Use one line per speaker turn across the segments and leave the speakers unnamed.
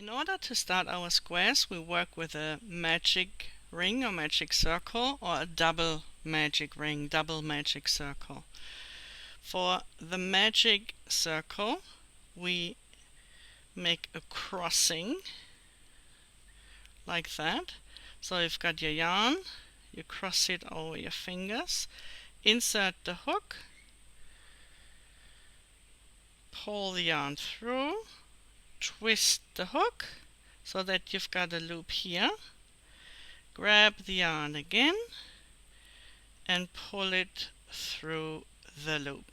In order to start our squares, we work with a magic ring or magic circle or a double magic ring, double magic circle. For the magic circle, we make a crossing like that. So you've got your yarn, you cross it over your fingers, insert the hook, pull the yarn through, twist the hook so that you've got a loop here, grab the yarn again and pull it through the loop.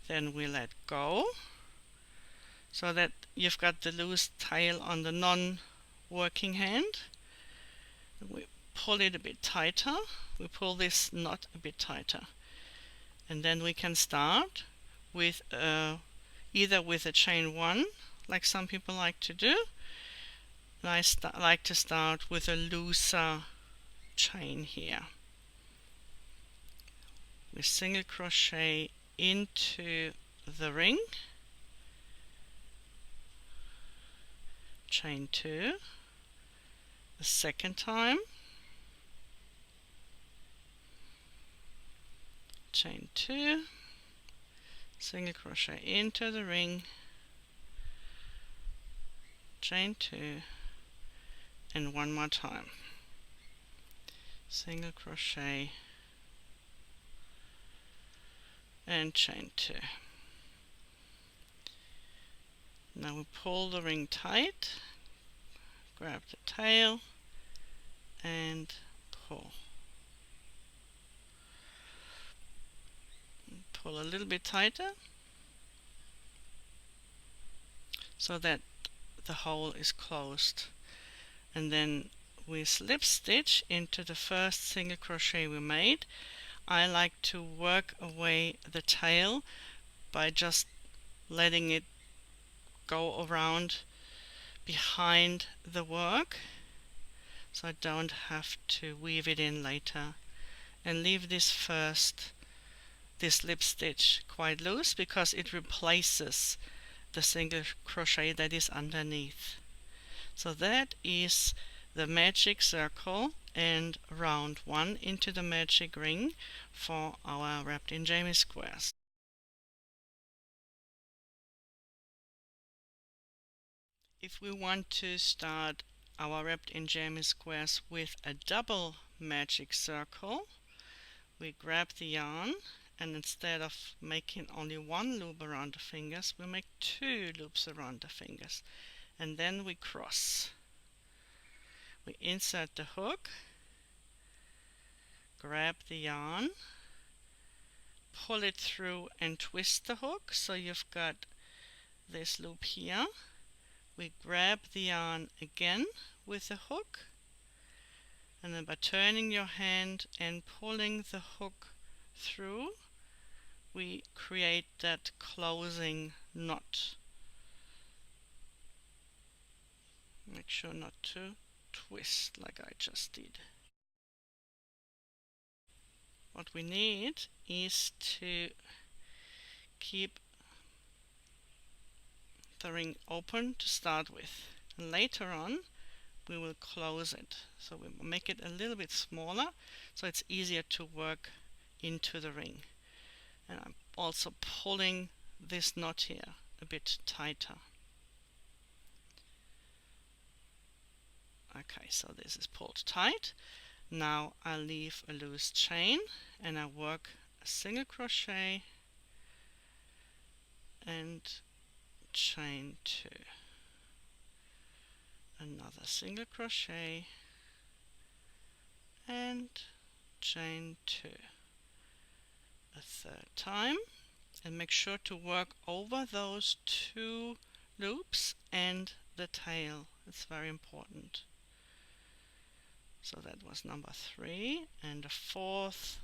Then we let go so that you've got the loose tail on the non-working hand. We pull it a bit tighter, we pull this knot a bit tighter, and then we can start with either with a chain 1 like some people like to do. I like to start with a looser chain here. We single crochet into the ring, chain 2, the second time, chain 2, single crochet into the ring, chain 2, and one more time, single crochet and chain 2. Now we pull the ring tight, grab the tail and pull. Pull a little bit tighter so that the hole is closed, and then we slip stitch into the first single crochet we made. I like to work away the tail by just letting it go around behind the work so I don't have to weave it in later, and leave this slip stitch quite loose because it replaces the single crochet that is underneath. So that is the magic circle and round 1 into the magic ring for our wrapped in jammy squares. If we want to start our wrapped in jammy squares with a double magic circle, we grab the yarn, and instead of making only one loop around the fingers, we make 2 loops around the fingers, and then we cross. We insert the hook, grab the yarn, pull it through and twist the hook so you've got this loop here. We grab the yarn again with the hook, and then by turning your hand and pulling the hook through, we create that closing knot. Make sure not to twist like I just did. What we need is to keep the ring open to start with, and later on we will close it. So we will make it a little bit smaller so it's easier to work into the ring. And I'm also pulling this knot here a bit tighter. Okay, so this is pulled tight. Now I leave a loose chain and I work a single crochet and chain 2, another single crochet and chain 2, a third time, and make sure to work over those 2 loops and the tail. It's very important. So that was number 3, and the 4th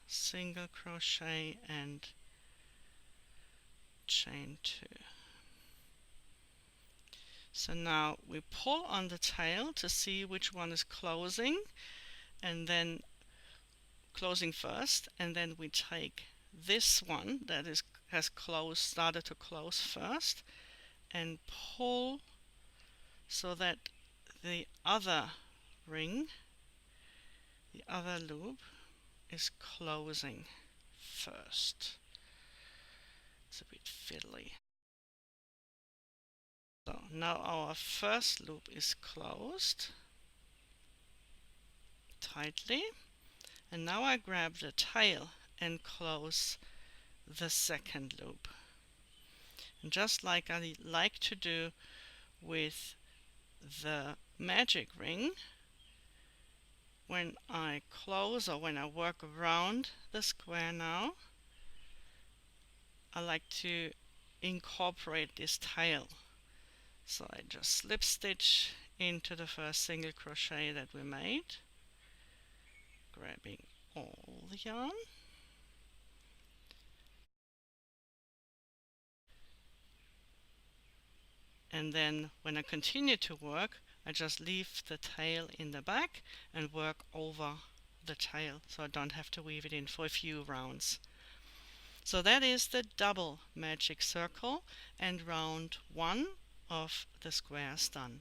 single crochet and chain 2. So now we pull on the tail to see which one is closing, and then closing first, and then we take this one that has started to close first, and pull so that the other ring, the other loop, is closing first. It's a bit fiddly. So now our first loop is closed tightly, and now I grab the tail and close the second loop. And just like I like to do with the magic ring, when I close or when I work around the square now, I like to incorporate this tail. So I just slip stitch into the first single crochet that we made, grabbing all the yarn, and then when I continue to work, I just leave the tail in the back and work over the tail, so I don't have to weave it in for a few rounds. So that is the double magic circle and round 1 of the squares done.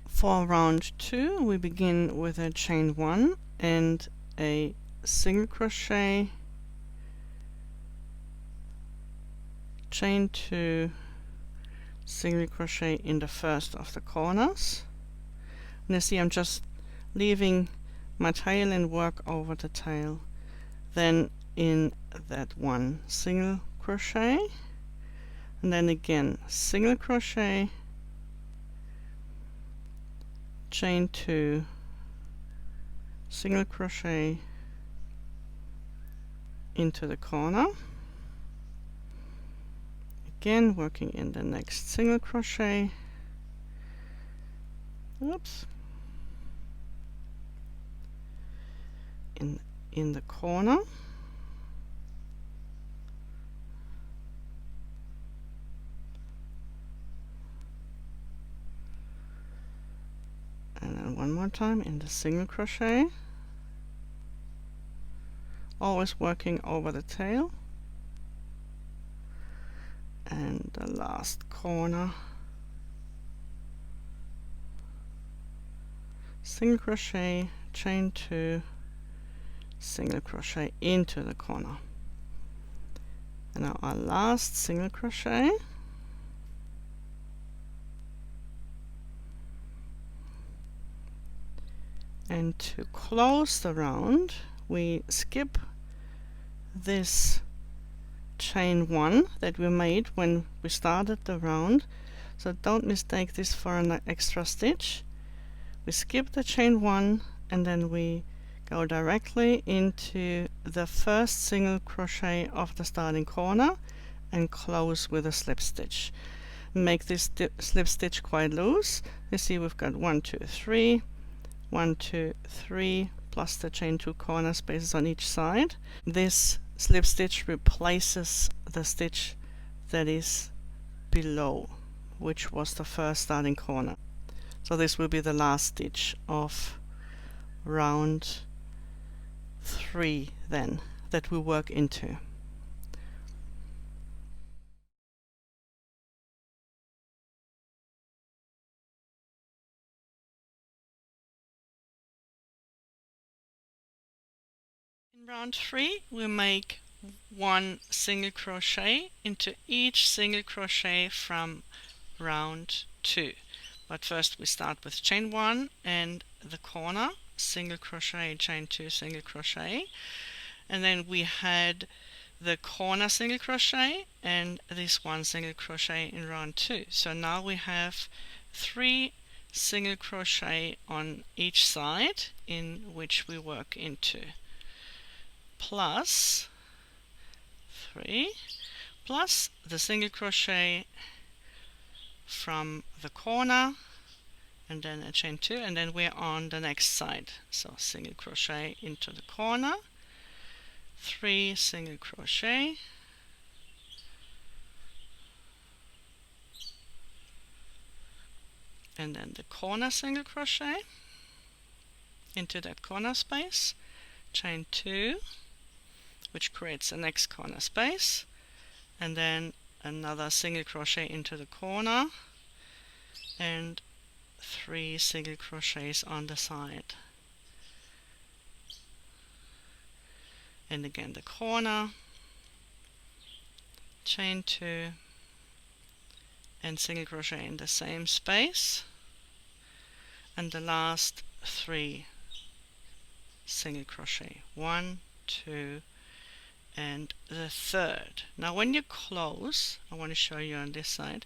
For round 2 we begin with a chain 1 and a single crochet, chain 2, single crochet in the first of the corners. And you see I'm just leaving my tail and work over the tail. Then in that one single crochet, and then again single crochet, chain 2, single crochet into the corner, again working in the next single crochet, oops, in the corner, and then one more time in the single crochet, always working over the tail, and the last corner, single crochet, chain 2, single crochet into the corner. And now our last single crochet, and to close the round we skip this chain 1 that we made when we started the round, so don't mistake this for an extra stitch. We skip the chain 1 and then we go directly into the first single crochet of the starting corner and close with a slip stitch. Make this slip stitch quite loose. You see we've got 1, 2, 3, 1, 2, 3, plus the chain 2 corner spaces on each side. This slip stitch replaces the stitch that is below, which was the first starting corner. So this will be the last stitch of round 3 then that we work into. In round 3 we make 1 single crochet into each single crochet from round 2. But first we start with chain 1 and the corner, single crochet, chain 2, single crochet, and then we had the corner single crochet and this 1 single crochet in round 2. So now we have 3 single crochet on each side in which we work into, plus 3, plus the single crochet from the corner and then a chain 2, and then we're on the next side. So single crochet into the corner, 3 single crochet, and then the corner single crochet into that corner space, chain 2, which creates the next corner space, and then another single crochet into the corner and 3 single crochets on the side, and again the corner, chain 2 and single crochet in the same space, and the last 3 single crochet, 1, 2, and the third. Now when you close, I want to show you on this side,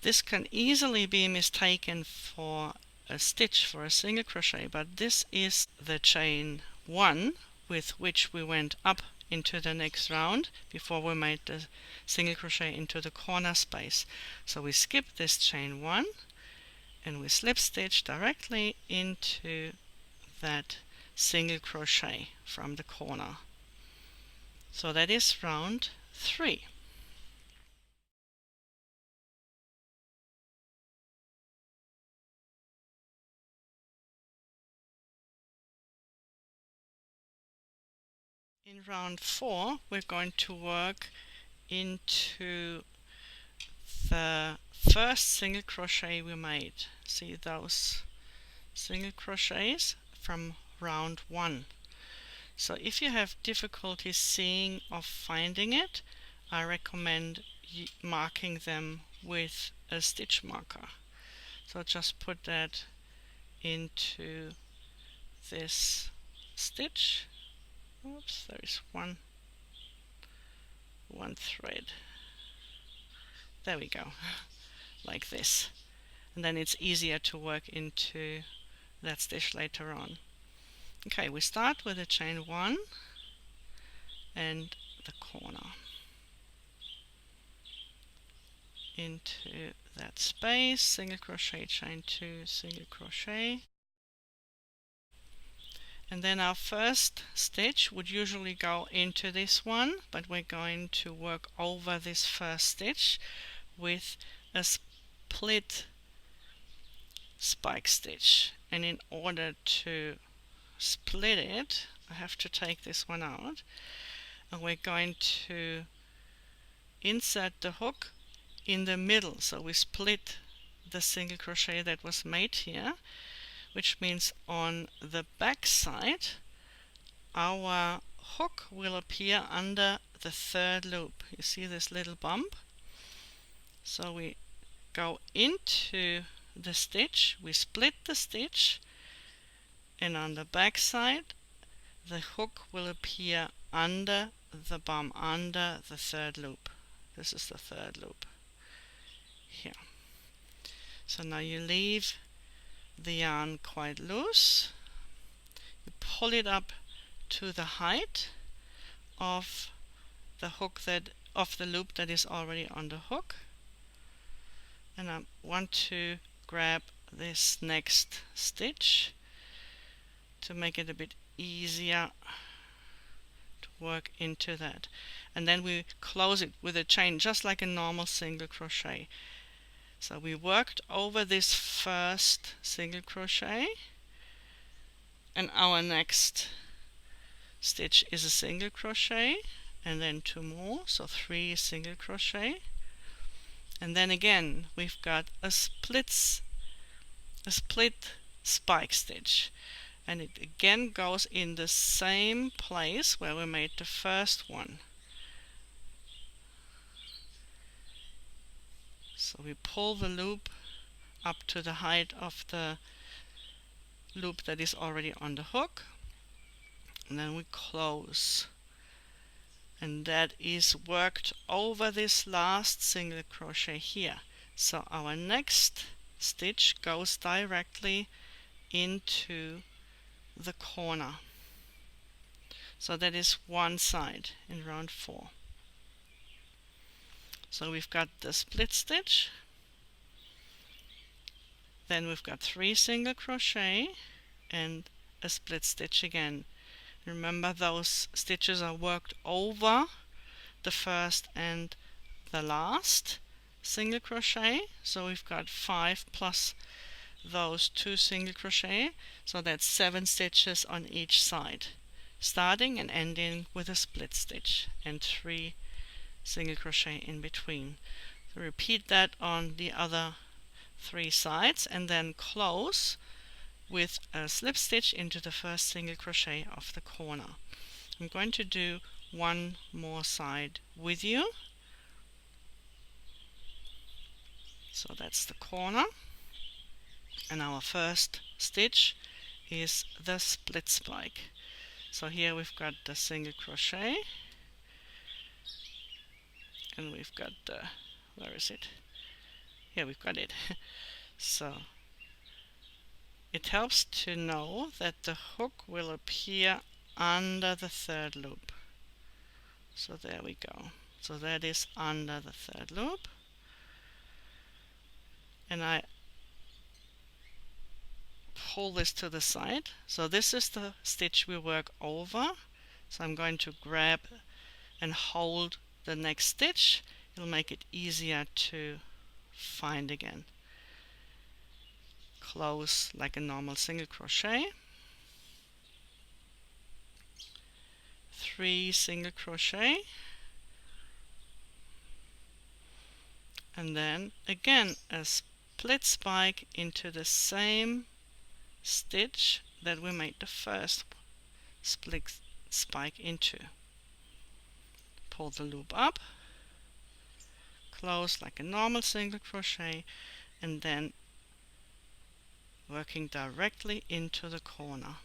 this can easily be mistaken for a stitch for a single crochet, but this is the chain 1 with which we went up into the next round before we made the single crochet into the corner space. So we skip this chain 1 and we slip stitch directly into that single crochet from the corner. So that is round 3. In round 4 we're going to work into the first single crochet we made. See those single crochets from round 1. So if you have difficulty seeing or finding it, I recommend marking them with a stitch marker. So just put that into this stitch. Oops, there is one thread. There we go, like this. And then it's easier to work into that stitch later on. Okay, we start with a chain 1 and the corner into that space, single crochet, chain 2, single crochet, and then our first stitch would usually go into this one, but we're going to work over this first stitch with a split spike stitch. And in order to split it, I have to take this one out, and we're going to insert the hook in the middle. So we split the single crochet that was made here, which means on the back side our hook will appear under the third loop. You see this little bump? So we go into the stitch, we split the stitch, and on the back side the hook will appear under the bump, under the third loop. This is the third loop here. So now you leave the yarn quite loose, you pull it up to the height of the hook of the loop that is already on the hook, and I want to grab this next stitch to make it a bit easier to work into that, and then we close it with a chain just like a normal single crochet. So we worked over this first single crochet, and our next stitch is a single crochet and then 2 more, so 3 single crochet, and then again we've got a split spike stitch, and it again goes in the same place where we made the first one. So we pull the loop up to the height of the loop that is already on the hook, and then we close, and that is worked over this last single crochet here. So our next stitch goes directly into the corner. So that is one side in round 4. So we've got the split stitch, then we've got 3 single crochet and a split stitch again. Remember, those stitches are worked over the first and the last single crochet, so we've got 5 plus those 2 single crochet, so that's 7 stitches on each side, starting and ending with a split stitch and 3 single crochet in between. So repeat that on the other 3 sides and then close with a slip stitch into the first single crochet of the corner. I'm going to do one more side with you. So that's the corner, and our first stitch is the split spike. So here we've got the single crochet, and we've got the, where is it? Here we've got it. So it helps to know that the hook will appear under the third loop. So there we go. So that is under the third loop, and I pull this to the side. So this is the stitch we work over. So I'm going to grab and hold the next stitch. It'll make it easier to find again. Close like a normal single crochet, 3 single crochet, and then again a split spike into the same stitch that we made the first split spike into. Pull the loop up, close like a normal single crochet, and then working directly into the corner.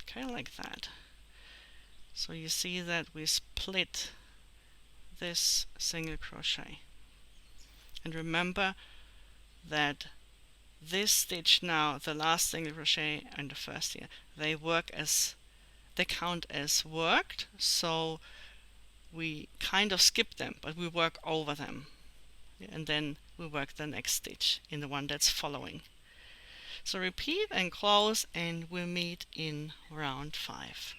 Okay, like that. So you see that we split this single crochet, and remember that this stitch now, the last single crochet and the first here, they count as worked, so we kind of skip them, but we work over them, and then we work the next stitch in the one that's following. So repeat and close, and we'll meet in round 5.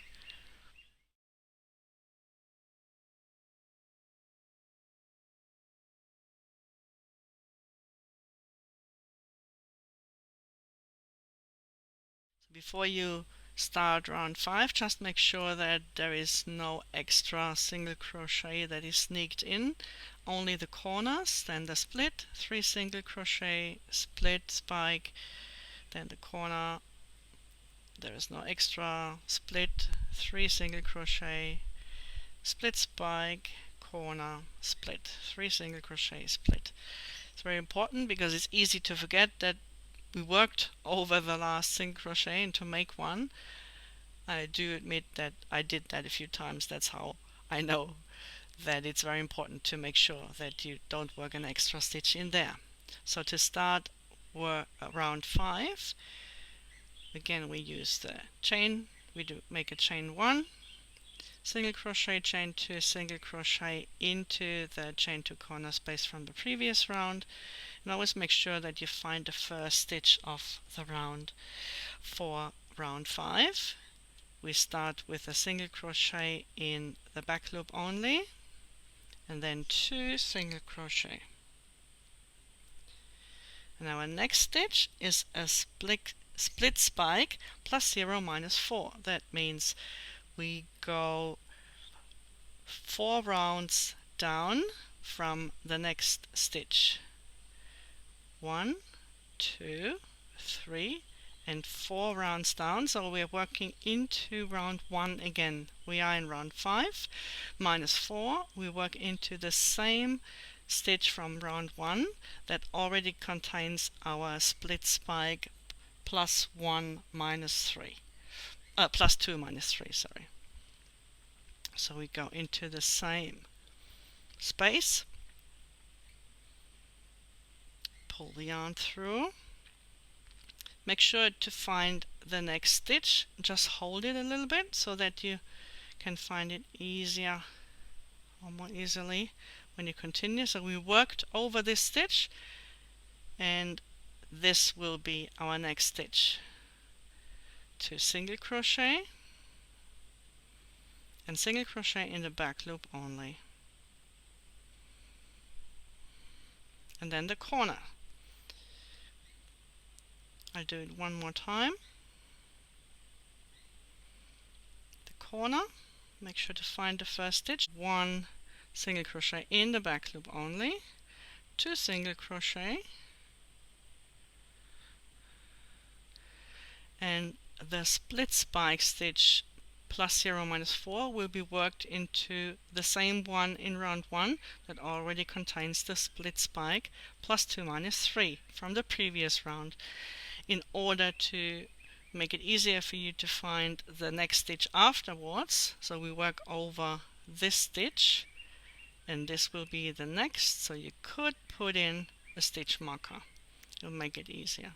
Before you start round 5, just make sure that there is no extra single crochet that is sneaked in, only the corners, then the split, 3 single crochet, split spike, then the corner, there is no extra, split, 3 single crochet, split spike, corner, split, 3 single crochet, split. It's very important because it's easy to forget that we worked over the last single crochet and to make one. I do admit that I did that a few times. That's how I know that it's very important to make sure that you don't work an extra stitch in there. So to start round 5, again we use the chain. We do make a chain 1, single crochet, chain 2, single crochet into the chain 2 corner space from the previous round, and always make sure that you find the first stitch of the round. For round 5, we start with a single crochet in the back loop only, and then 2 single crochet. And our next stitch is a split spike plus 0 minus 4. That means we go 4 rounds down from the next stitch. 1, 2, 3, and 4 rounds down. So we're working into round 1 again. We are in round 5, minus 4. We work into the same stitch from round 1 that already contains our split spike plus 1 minus 3. Plus 2 minus 3, sorry. So we go into the same space, pull the yarn through, make sure to find the next stitch, just hold it a little bit so that you can find it easier or more easily when you continue. So we worked over this stitch, and this will be our next stitch. 2 single crochet and single crochet in the back loop only, and then the corner. I'll do it one more time. corner. Make sure to find the first stitch, 1 single crochet in the back loop only, 2 single crochet, and the split spike stitch plus 0 minus 4 will be worked into the same one in round 1 that already contains the split spike plus 2 minus 3 from the previous round, in order to make it easier for you to find the next stitch afterwards. So we work over this stitch and this will be the next, so you could put in a stitch marker. It'll make it easier.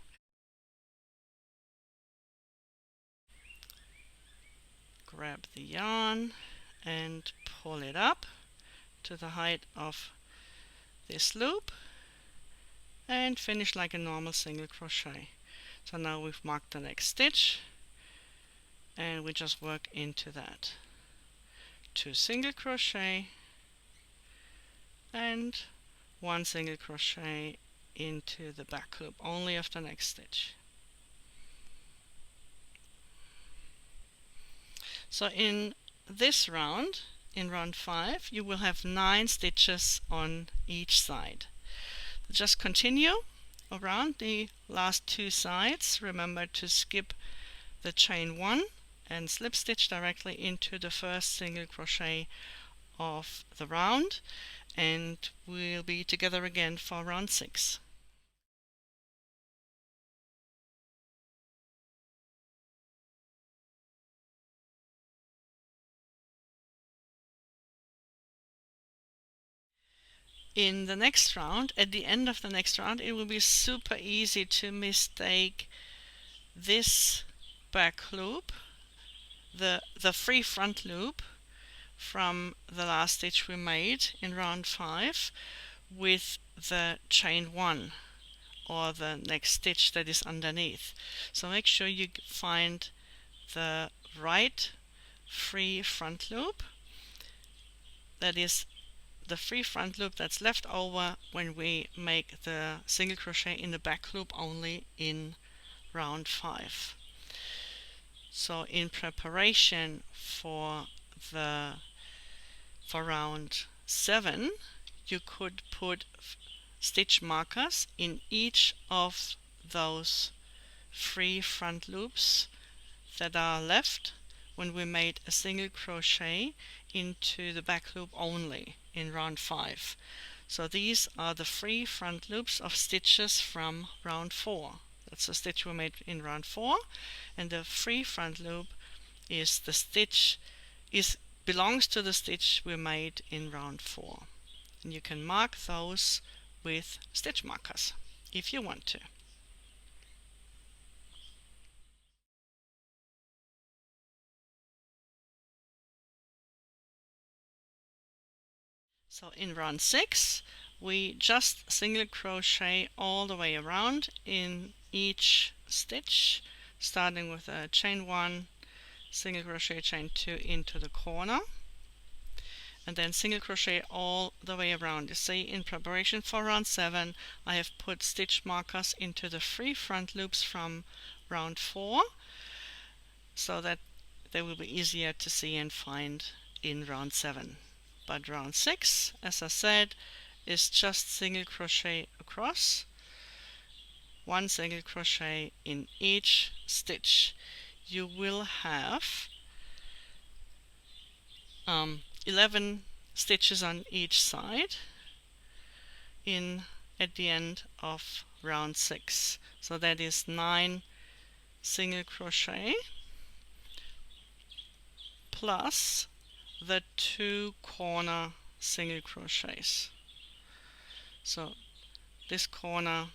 Grab the yarn and pull it up to the height of this loop and finish like a normal single crochet. So now we've marked the next stitch and we just work into that. 2 single crochet and 1 single crochet into the back loop only of the next stitch. So in this round, in round 5, you will have 9 stitches on each side. Just continue around the last 2 sides. Remember to skip the chain 1 and slip stitch directly into the first single crochet of the round, and we'll be together again for round 6. In the next round, at the end of the next round, it will be super easy to mistake this back loop, the free front loop from the last stitch we made in round 5, with the chain 1 or the next stitch that is underneath. So make sure you find the right free front loop, that is the free front loop that's left over when we make the single crochet in the back loop only in round 5. So in preparation for round 7, you could put stitch markers in each of those free front loops that are left when we made a single crochet into the back loop only in round 5. So these are the free front loops of stitches from round 4. That's the stitch we made in round 4, and the free front loop is the stitch belongs to the stitch we made in round 4. And you can mark those with stitch markers if you want to. So in round 6, we just single crochet all the way around in each stitch, starting with a chain 1, single crochet, chain 2 into the corner, and then single crochet all the way around. You see, in preparation for round 7, I have put stitch markers into the free front loops from round 4, so that they will be easier to see and find in round 7. But round 6, as I said, is just single crochet across, 1 single crochet in each stitch. You will have 11 stitches on each side at the end of round 6. So that is 9 single crochet plus the 2 corner single crochets. So this corner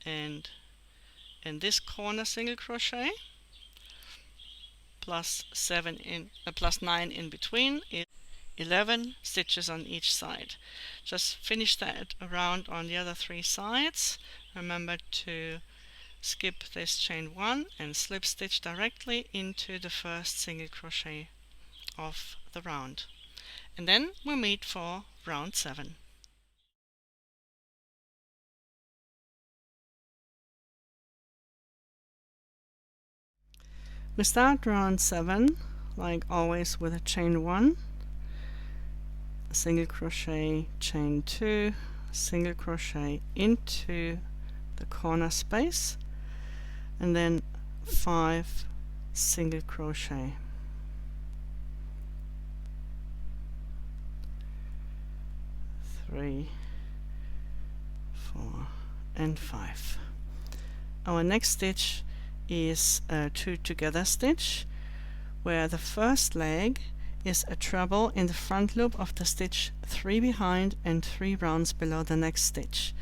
and this corner single crochet plus 9 in between is 11 stitches on each side. Just finish that around on the other 3 sides. Remember to skip this chain 1 and slip stitch directly into the first single crochet of the round. And then we'll meet for round 7. We start round 7 like always with a chain 1, single crochet, chain 2, single crochet into the corner space, and then 5 single crochet. 3, 4, and 5. Our next stitch is a 2 together stitch, where the first leg is a treble in the front loop of the stitch 3 behind and 3 rounds below the next stitch.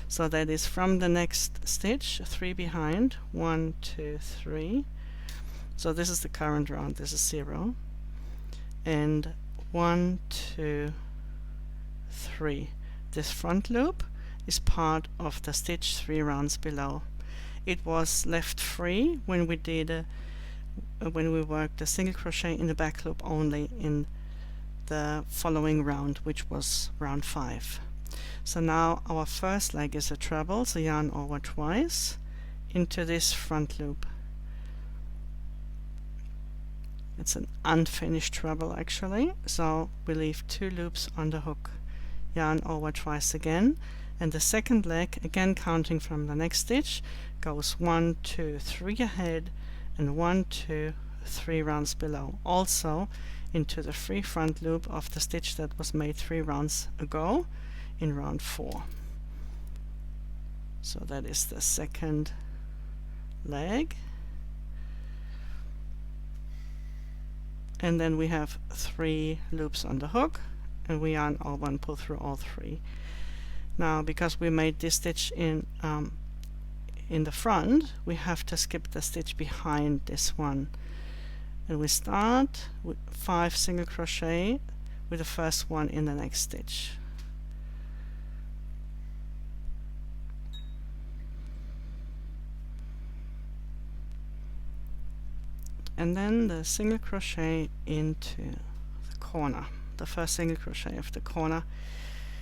So that is from the next stitch 3 behind, 1, 2, 3. So this is the current round, this is 0, and 1, 2, 3. This front loop is part of the stitch 3 rounds below. It was left free when we did when we worked a single crochet in the back loop only in the following round, which was round 5. So now our first leg is a treble, so yarn over twice into this front loop. It's an unfinished treble actually, so we leave 2 loops on the hook. Yarn over twice again, and the second leg, again counting from the next stitch, goes 1, 2, 3 ahead and 1, 2, 3 rounds below, also into the free front loop of the stitch that was made 3 rounds ago in round 4. So that is the second leg, and then we have 3 loops on the hook, and we yarn over and pull through all 3. Now because we made this stitch in the front, we have to skip the stitch behind this one, and we start with 5 single crochet with the first one in the next stitch. And then the single crochet into the corner, the first single crochet of the corner.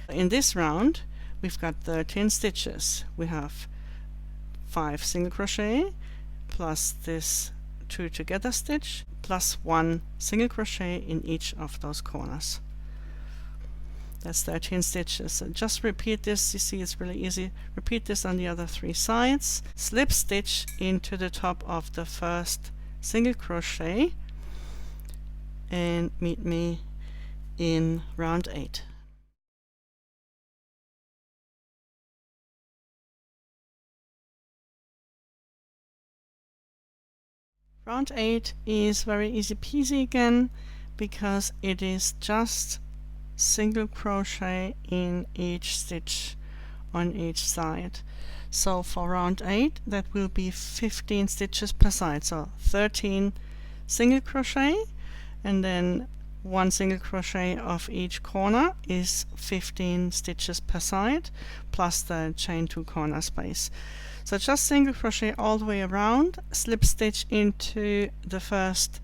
In this round we've got 13 stitches. We have 5 single crochet plus this 2 together stitch plus 1 single crochet in each of those corners. That's 13 stitches. So just repeat this. You see, it's really easy. Repeat this on the other 3 sides. Slip stitch into the top of the first single crochet and meet me in round 8. Round 8 is very easy peasy again, because it is just single crochet in each stitch on each side. So for round 8 that will be 15 stitches per side, so 13 single crochet, and then 1 single crochet of each corner is 15 stitches per side, plus the chain 2 corner space. So just single crochet all the way around, slip stitch into the first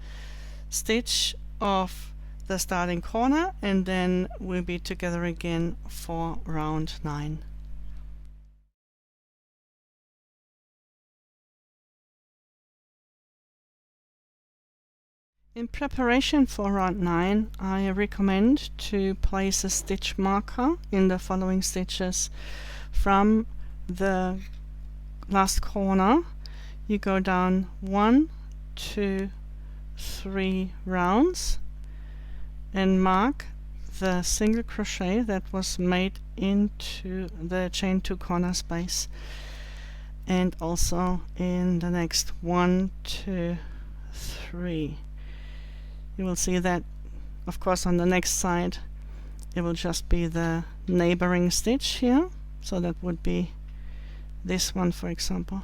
stitch of the starting corner, and then we'll be together again for round 9. In preparation for round 9, I recommend to place a stitch marker in the following stitches. From the last corner you go down 1, 2, 3 rounds and mark the single crochet that was made into the chain 2 corner space, and also in the next 1, 2, 3. You will see that, of course, on the next side it will just be the neighboring stitch here, so that would be this one, for example.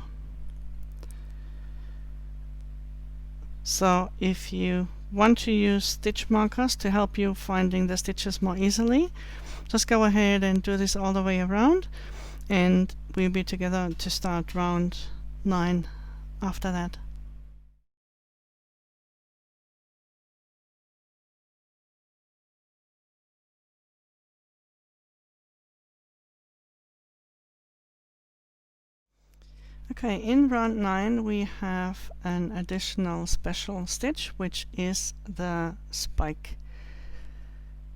So if you want to use stitch markers to help you finding the stitches more easily, just go ahead and do this all the way around, and we'll be together to start round 9 after that. Okay, in round 9 we have an additional special stitch, which is the split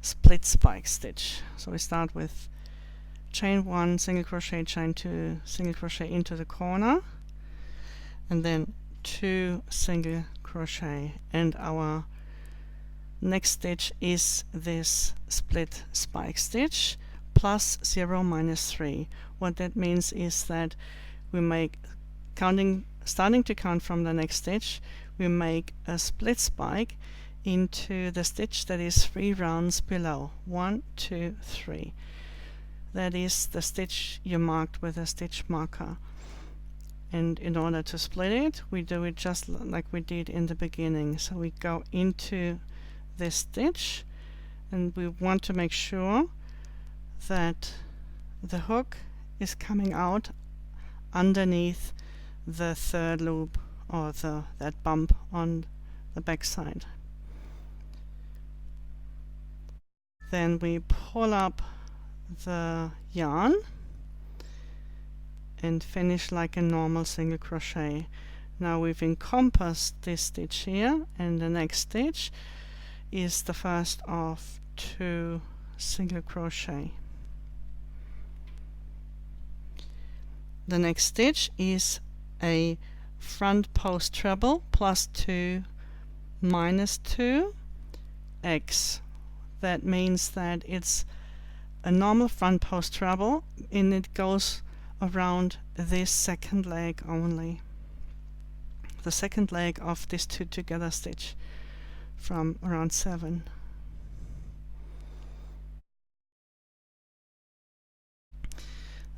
spike stitch. So we start with chain 1, single crochet, chain 2, single crochet into the corner, and then 2 single crochet, and our next stitch is this split spike stitch plus 0 minus 3. What that means is that we make starting to count from the next stitch, we make a split spike into the stitch that is 3 rounds below. 1, 2, 3. That is the stitch you marked with a stitch marker. And in order to split it, we do it just like we did in the beginning. So we go into this stitch, and we want to make sure that the hook is coming out underneath the third loop, or that bump on the back side. Then we pull up the yarn and finish like a normal single crochet. Now we've encompassed this stitch here, and the next stitch is the first of 2 single crochet. The next stitch is a front post treble plus 2 minus 2 X. That means that it's a normal front post treble, and it goes around this second leg only, the second leg of this 2 together stitch from round 7.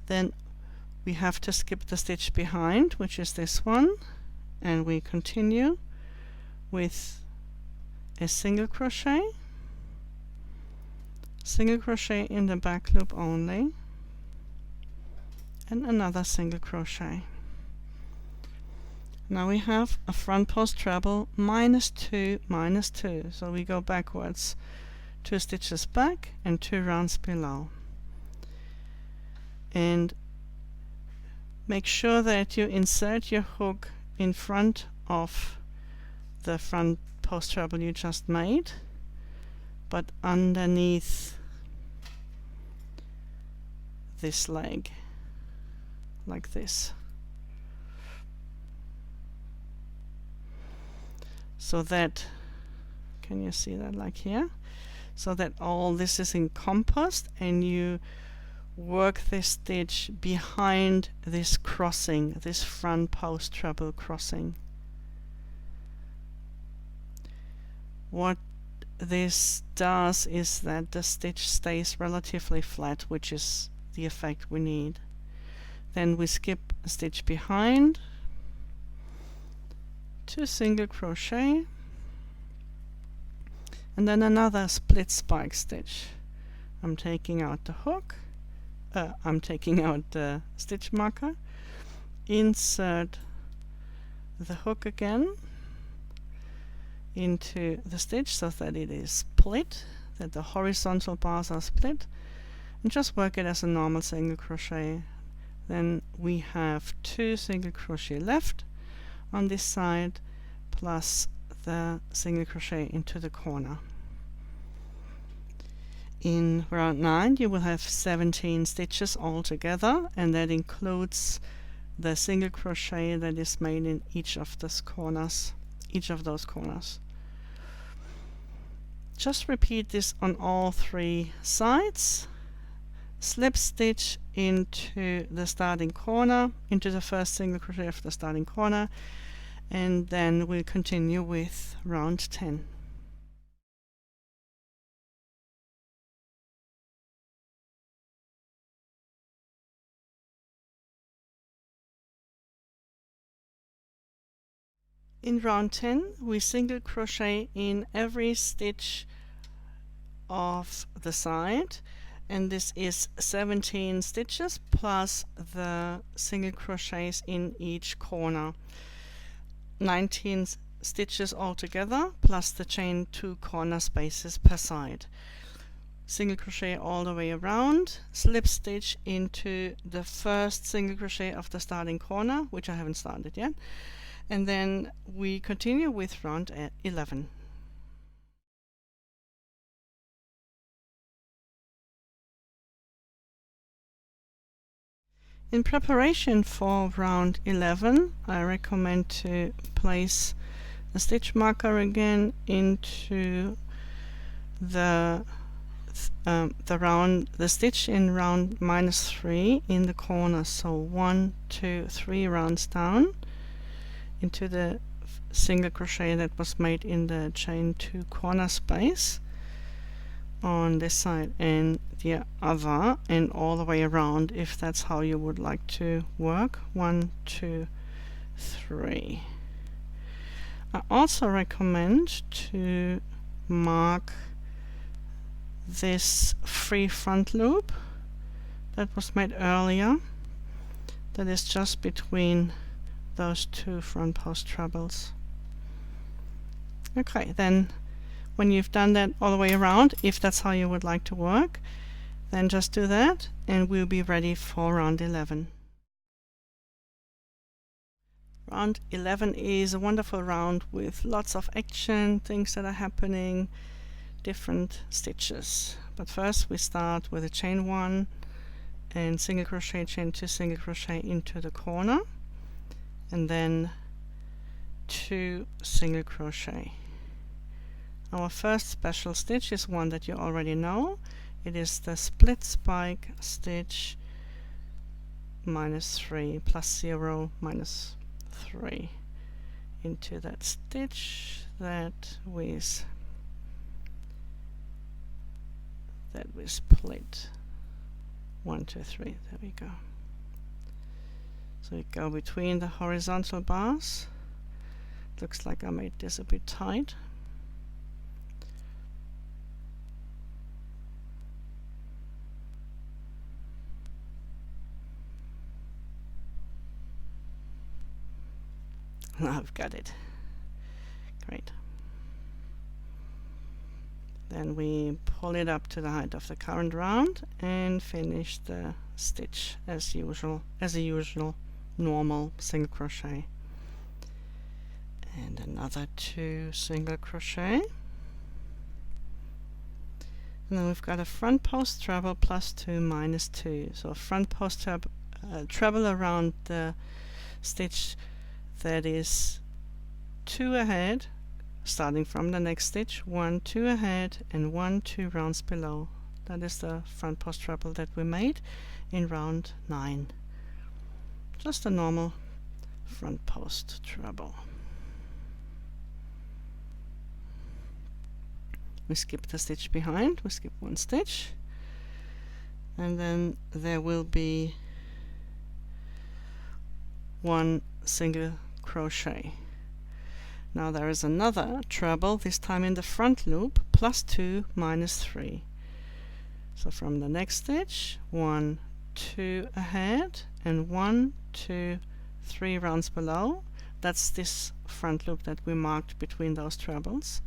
Then we have to skip the stitch behind, which is this one, and we continue with a single crochet in the back loop only, and another single crochet. Now we have a front post treble minus 2 minus 2, so we go backwards 2 stitches back and 2 rounds below. And make sure that you insert your hook in front of the front post treble you just made, but underneath this leg, like this. So that, can you see that, like here? So that all this is encompassed, and you work this stitch behind this crossing, this front post treble crossing. What this does is that the stitch stays relatively flat, which is the effect we need. Then we skip a stitch behind, 2 single crochet, and then another split spike stitch. I'm taking out the hook, I'm taking out the stitch marker, insert the hook again into the stitch so that it is split, that the horizontal bars are split, and just work it as a normal single crochet. Then we have 2 single crochet left on this side, plus the single crochet into the corner. In round 9 you will have 17 stitches all together, and that includes the single crochet that is made in each of those corners. Just repeat this on all 3 sides. Slip stitch into the starting corner, into the first single crochet of the starting corner, and then we'll continue with round 10. In round 10 we single crochet in every stitch of the side, and this is 17 stitches plus the single crochets in each corner. 19 stitches altogether plus the chain 2 corner spaces per side. single crochet all the way around, slip stitch into the first single crochet of the starting corner, which I haven't started yet, and then we continue with round 11. In preparation for round 11, I recommend to place a stitch marker again into the stitch in round -3 in the corner. So 1, 2, 3 rounds down into the single crochet that was made in the chain 2 corner space on this side and the other, and all the way around if that's how you would like to work. 1, 2, 3. I also recommend to mark this free front loop that was made earlier, that is just between those two front post trebles. Okay, then when you've done that all the way around, if that's how you would like to work, then just do that and we'll be ready for round 11. Round 11 is a wonderful round with lots of action, things that are happening, different stitches. But first we start with a chain 1 and single crochet, chain 2, single crochet into the corner, and then 2 single crochet. Our first special stitch is one that you already know. It is the split spike stitch -3 +0 -3 into that stitch that we split. 1, 2, 3. There we go. So we go between the horizontal bars. Looks like I made this a bit tight. Now I've got it. Great. Then we pull it up to the height of the current round and finish the stitch as usual, normal single crochet. And another 2 single crochet. And then we've got a front post treble +2 -2. So front post treble around the stitch that is 2 ahead, starting from the next stitch, 1, 2 ahead, and 1, 2 rounds below. That is the front post treble that we made in round 9. Just a normal front post treble. We skip the stitch behind, we skip 1 stitch, and then there will be 1 single crochet. Now there is another treble, this time in the front loop, +2 -3. So from the next stitch, 1, 2 ahead, and 1, 2, 3 rounds below. That's this front loop that we marked between those trebles.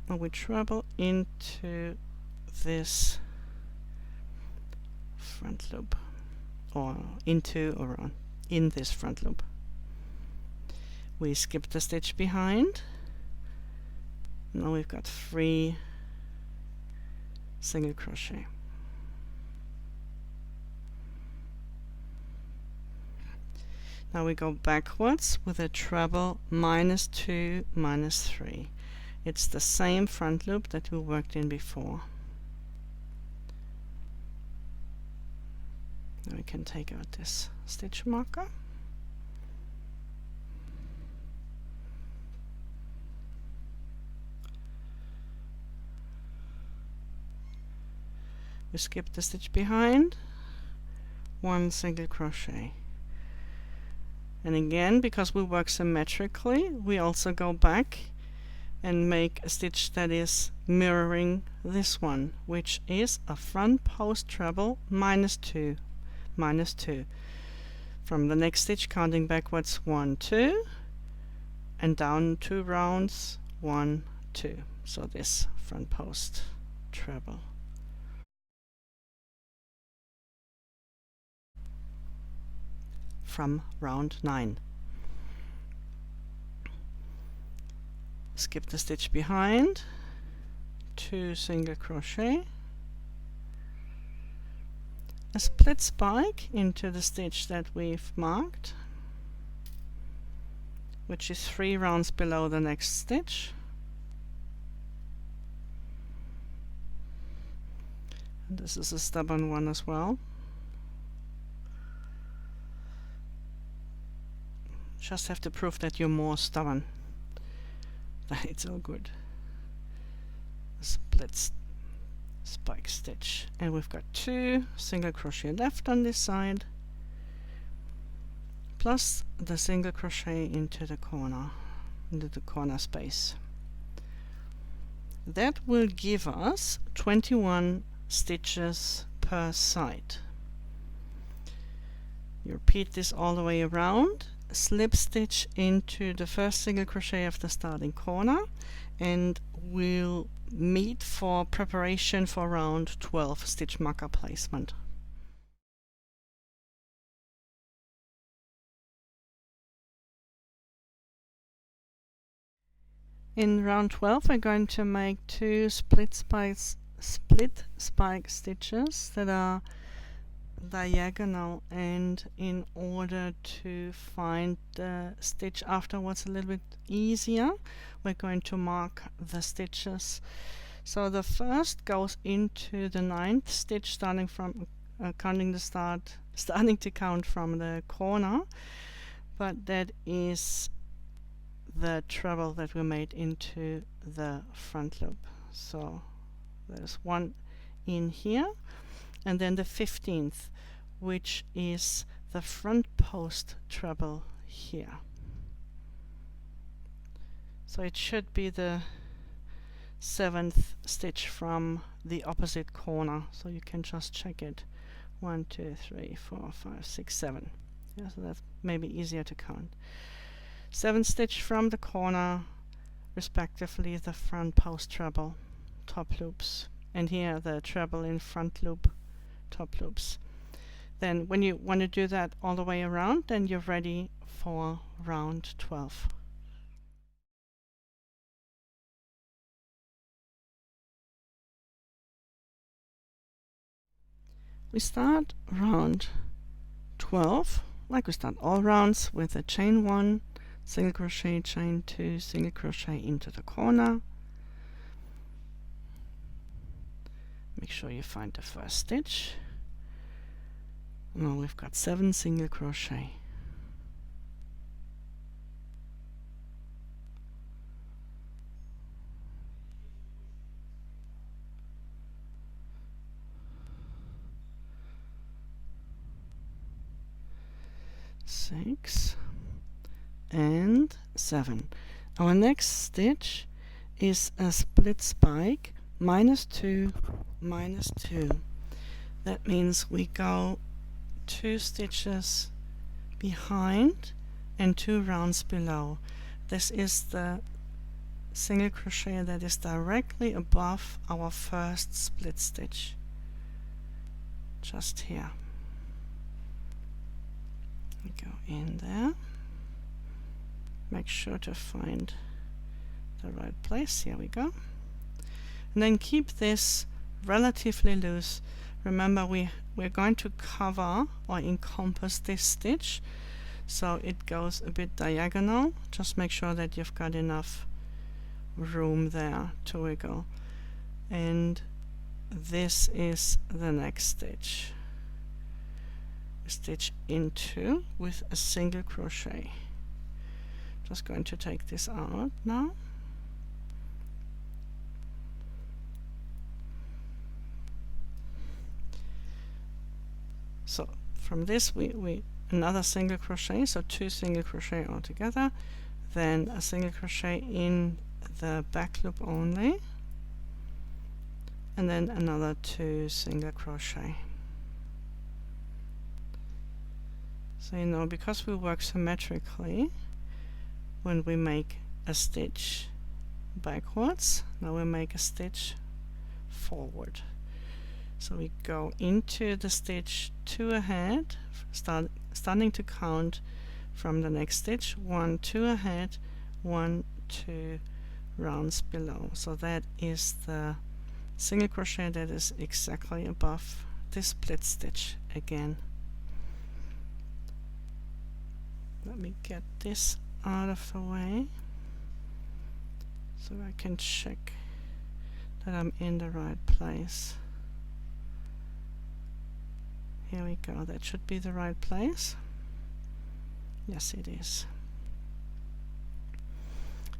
And we treble into this front loop, or into or on in this front loop. We skip the stitch behind. Now we've got 3 single crochet. Now we go backwards with a treble -2 -3. It's the same front loop that we worked in before. Now we can take out this stitch marker. We skip the stitch behind, 1 single crochet. And again, because we work symmetrically, we also go back and make a stitch that is mirroring this one, which is a front post treble -2 -2. From the next stitch, counting backwards, 1, 2, and down 2 rounds, 1, 2. So this front post treble. From round 9. Skip the stitch behind, 2 single crochet, a split spike into the stitch that we've marked, which is 3 rounds below the next stitch. And this is a stubborn one as well. Just have to prove that you're more stubborn. It's all good. Split spike stitch, and we've got 2 single crochet left on this side, plus the single crochet into the corner space. That will give us 21 stitches per side. You repeat this all the way around. Slip stitch into the first single crochet of the starting corner, and we'll meet for preparation for round 12 stitch marker placement. In round 12 we're going to make 2 split spike stitches that are diagonal, and in order to find the stitch afterwards a little bit easier, we're going to mark the stitches. So the first goes into the 9th stitch, starting from starting to count from the corner, but that is the treble that we made into the front loop. So there's one in here, and then the 15th, which is the front post treble here. So it should be the 7th stitch from the opposite corner, so you can just check it. 1, 2, 3, 4, 5, 6, 7. Yeah, so that's maybe easier to count. 7th stitch from the corner, respectively the front post treble top loops, and here the treble in front loop top loops. Then when you want to do that all the way around, then you're ready for round 12. We start round 12 like we start all rounds, with a chain 1, single crochet, chain 2, single crochet into the corner. Make sure you find the first stitch. Now we've got 7 single crochet. Six and 7. Our next stitch is a split spike, -2, -2. That means we go 2 stitches behind and 2 rounds below. This is the single crochet that is directly above our first split stitch, just here. We go in there, make sure to find the right place. Here we go, and then keep this relatively loose. Remember, we're going to cover or encompass this stitch, so it goes a bit diagonal. Just make sure that you've got enough room there to wiggle. And this is the next stitch. Stitch into with a single crochet. Just going to take this out now. So from this we another single crochet, so 2 single crochet altogether, then a single crochet in the back loop only, and then another 2 single crochet. So you know, because we work symmetrically, when we make a stitch backwards, now we make a stitch forward. So we go into the stitch 2 ahead, starting to count from the next stitch, 1, 2 ahead, 1, 2 rounds below. So that is the single crochet that is exactly above the split stitch again. Let me get this out of the way so I can check that I'm in the right place. Here we go, that should be the right place. Yes, it is.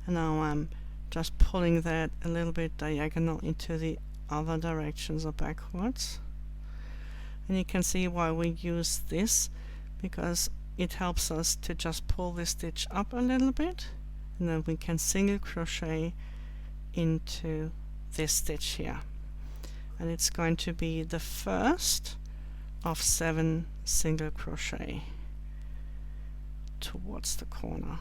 And now I'm just pulling that a little bit diagonal into the other directions or backwards. And you can see why we use this, because it helps us to just pull this stitch up a little bit, and then we can single crochet into this stitch here. And it's going to be the first of 7 single crochet towards the corner.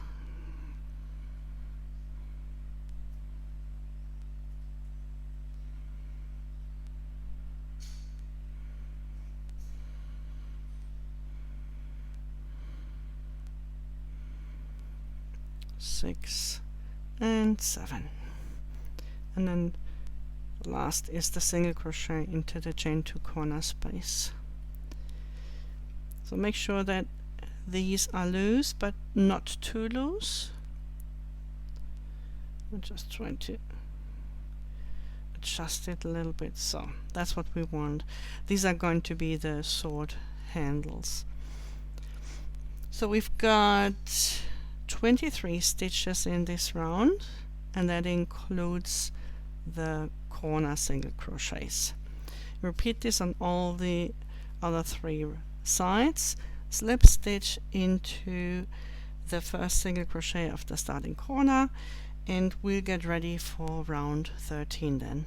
Six and 7, and then last is the single crochet into the chain 2 corner space. So make sure that these are loose but not too loose. I'm just trying to adjust it a little bit, so that's what we want. These are going to be the sword handles. So we've got 23 stitches in this round, and that includes the corner single crochets. Repeat this on all the other 3 sides. Slip stitch into the first single crochet of the starting corner, and we'll get ready for round 13 then.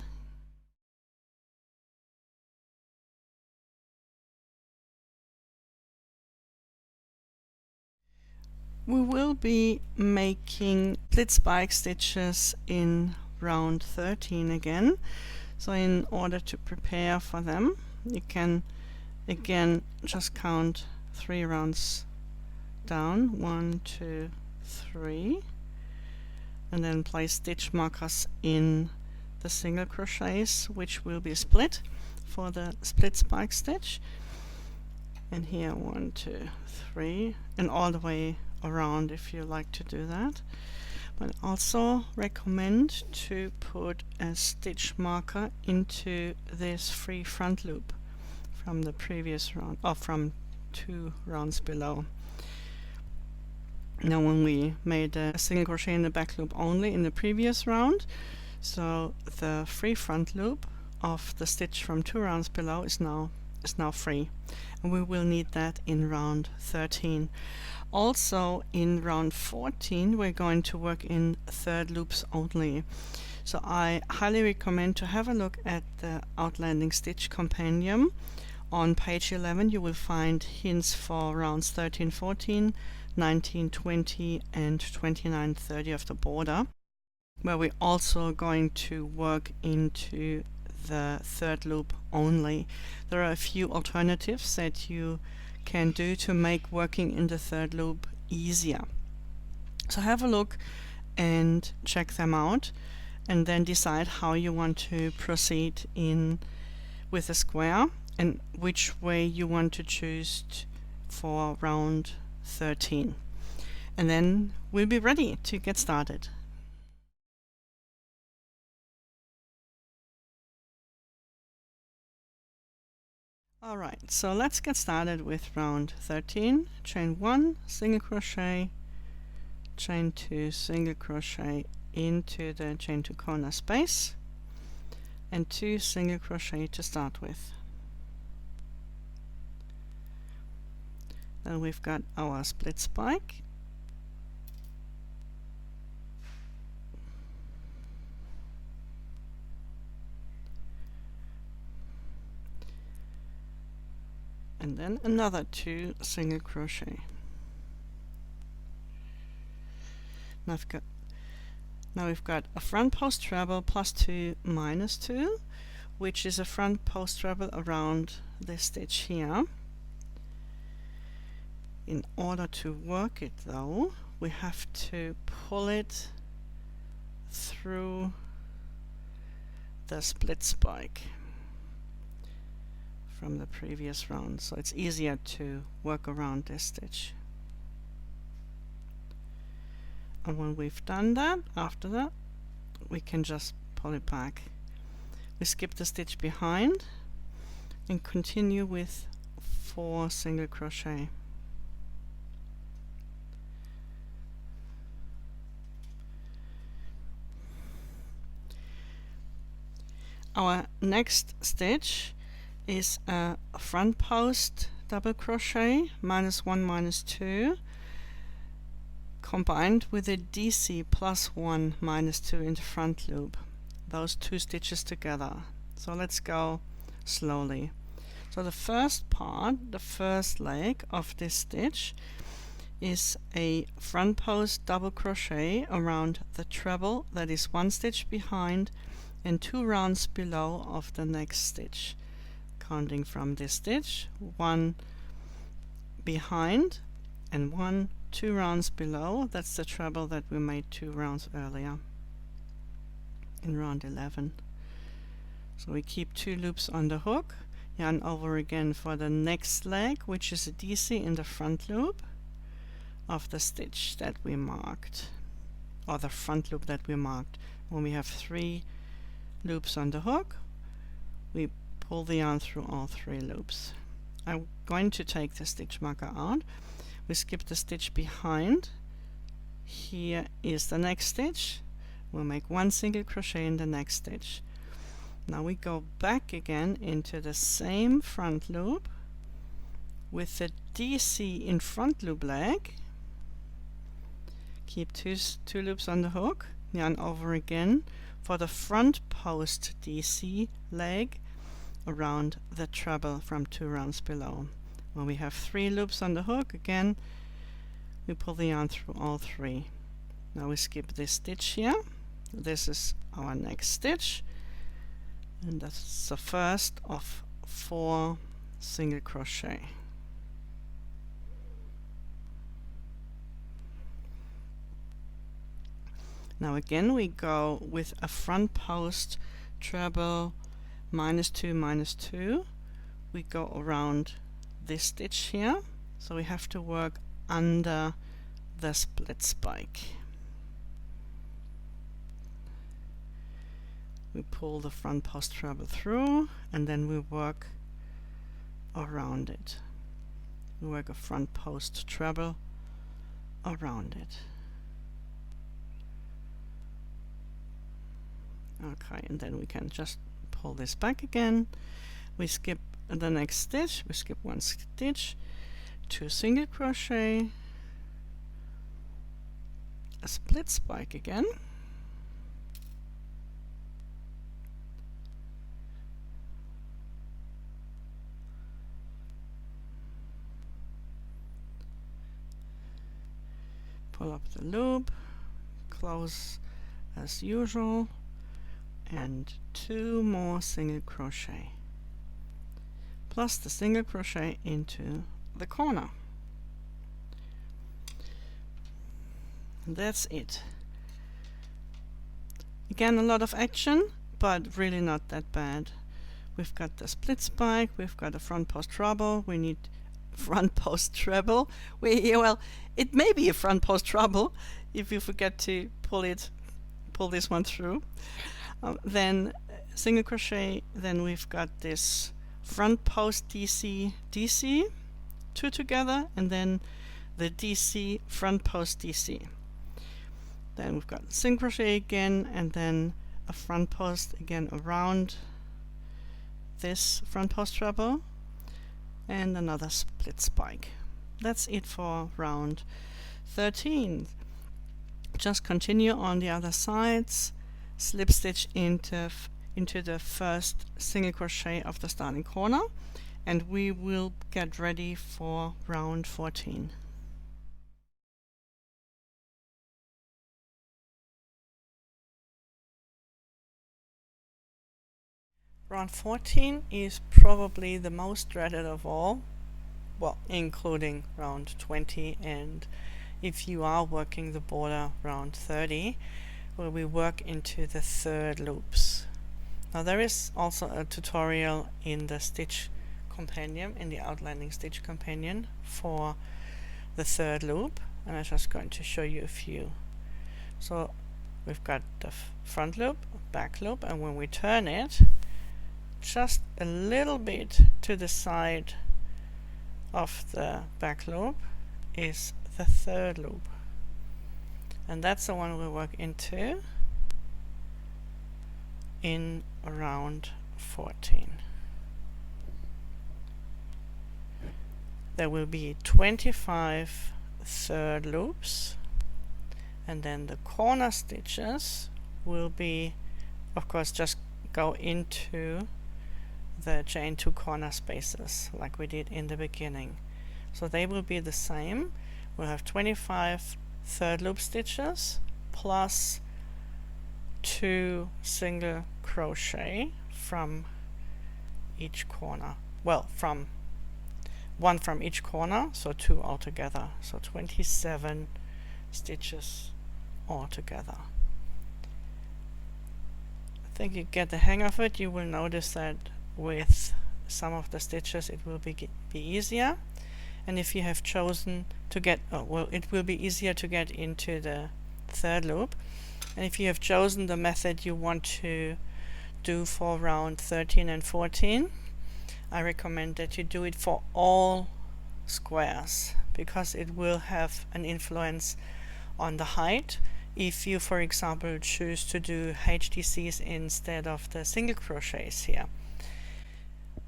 We will be making split spike stitches in round 13 again. So in order to prepare for them, you can again just count 3 rounds down, 1, 2, 3, and then place stitch markers in the single crochets, which will be split for the split spike stitch. And here 1, 2, 3, and all the way around if you like to do that. But also recommend to put a stitch marker into this free front loop from the previous round, or from 2 rounds below. Now when we made a single crochet in the back loop only in the previous round, so the free front loop of the stitch from 2 rounds below is now free, and we will need that in round 13. Also in round 14 we're going to work in 3rd loops only. So I highly recommend to have a look at the Outlanding Stitch Compendium. On page 11 you will find hints for rounds 13, 14, 19, 20 and 29, 30 of the border, where we're also going to work into the 3rd loop only. There are a few alternatives that you can do to make working in the 3rd loop easier. So have a look and check them out, and then decide how you want to proceed with the square and which way you want to choose for round 13. And then we'll be ready to get started. Alright, so let's get started with round 13. Chain 1, single crochet, chain 2, single crochet into the chain 2 corner space, and 2 single crochet to start with. Then we've got our split spike, and then another 2 single crochet. Now we've got a front post treble plus 2 minus 2, which is a front post treble around this stitch here. In order to work it though, we have to pull it through the split spike from the previous round, so it's easier to work around this stitch. And when we've done that, after that, we can just pull it back. We skip the stitch behind and continue with 4 single crochet. Our next stitch is a front post double crochet -1 -2 combined with a DC +1 -2 in the front loop. Those 2 stitches together. So let's go slowly. So the first part, the first leg of this stitch, is a front post double crochet around the treble that is 1 stitch behind and 2 rounds below of the next stitch. Counting from this stitch, 1 behind and 2 rounds below. That's the treble that we made 2 rounds earlier in round 11. So we keep 2 loops on the hook, yarn over again for the next leg, which is a DC in the front loop of the stitch that we marked, or the front loop that we marked. When we have 3 loops on the hook, we pull the yarn through all 3 loops. I'm going to take the stitch marker out. We skip the stitch behind. Here is the next stitch. We'll make 1 single crochet in the next stitch. Now we go back again into the same front loop with the DC in front loop leg. Keep 2 loops on the hook, yarn over again for the front post DC leg around the treble from 2 rounds below. When we have 3 loops on the hook, again we pull the yarn through all 3. Now we skip this stitch here. This is our next stitch, and that's the first of 4 single crochet. Now again we go with a front post treble -2 -2. We go around this stitch here, so we have to work under the split spike. We pull the front post treble through and then we work around it. We work a front post treble around it. Okay, and then we can just pull this back again. We skip the next stitch, we skip 1 stitch, 2 single crochet, a split spike again, pull up the loop, close as usual, and 2 more single crochet plus the single crochet into the corner. That's it. Again, a lot of action, but really not that bad. We've got the split spike, we've got a front post treble, we need front post treble. Well, it may be a front post treble if you forget to pull this one through. Then single crochet, then we've got this front post DC, 2 together, and then the DC front post DC. Then we've got single crochet again, and then a front post again around this front post treble, and another split spike. That's it for round 13. Just continue on the other sides, slip stitch into the first single crochet of the starting corner, and we will get ready for round 14. Round 14 is probably the most dreaded of all, well, including round 20, and if you are working the border, round 30, where we work into the third loops. Now there is also a tutorial in the stitch companion, in the outlining stitch companion, for the third loop, and I'm just going to show you a few. So we've got the front loop, back loop, and when we turn it, just a little bit to the side of the back loop is the third loop, and that's the one we work into in round 14. There will be 25 third loops, and then the corner stitches will be, of course, just go into the chain 2 corner spaces like we did in the beginning. So they will be the same. We'll have 25 third loop stitches plus 2 single crochet from each corner. Well, from one from each corner, so 2 altogether. So 27 stitches altogether. I think you get the hang of it. You will notice that with some of the stitches it will be easier, and if you have chosen to get it will be easier to get into the third loop, and if you have chosen the method you want to do for round 13 and 14, I recommend that you do it for all squares, because it will have an influence on the height. If you, for example, choose to do HDCs instead of the single crochets here.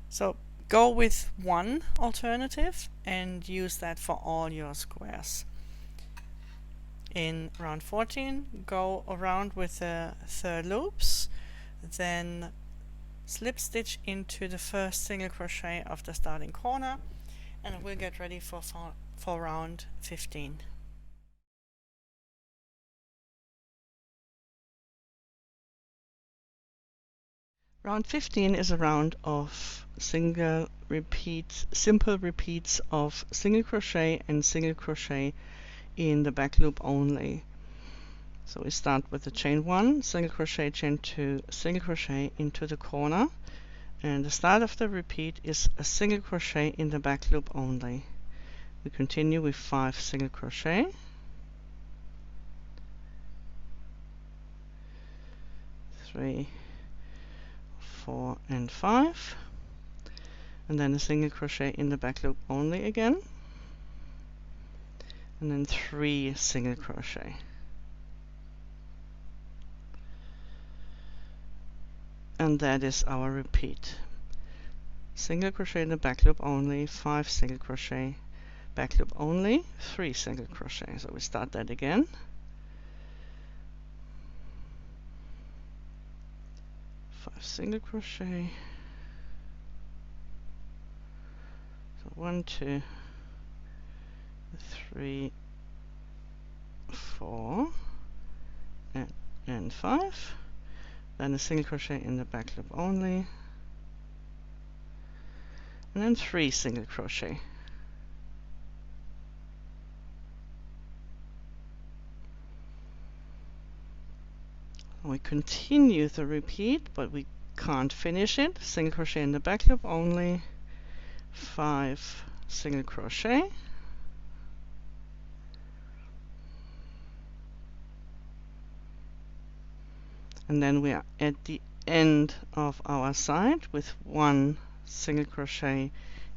So go with one alternative and use that for all your squares. In round 14, go around with the third loops, then slip stitch into the first single crochet of the starting corner, and we'll get ready for round 15. Round 15 is a round of simple repeats of single crochet and single crochet in the back loop only. So we start with the chain 1, single crochet, chain 2, single crochet into the corner, and the start of the repeat is a single crochet in the back loop only. We continue with 5 single crochet, 3, 4 and 5, and then a single crochet in the back loop only again, and then 3 single crochet. And that is our repeat. Single crochet in the back loop only, 5 single crochet, back loop only, 3 single crochet. So we start that again. 5 single crochet. So 1, 2, 3, 4, and 5. Then a single crochet in the back loop only, and then 3 single crochet. We continue the repeat, but we can't finish it. Single crochet in the back loop only, 5 single crochet, and then we are at the end of our side with 1 single crochet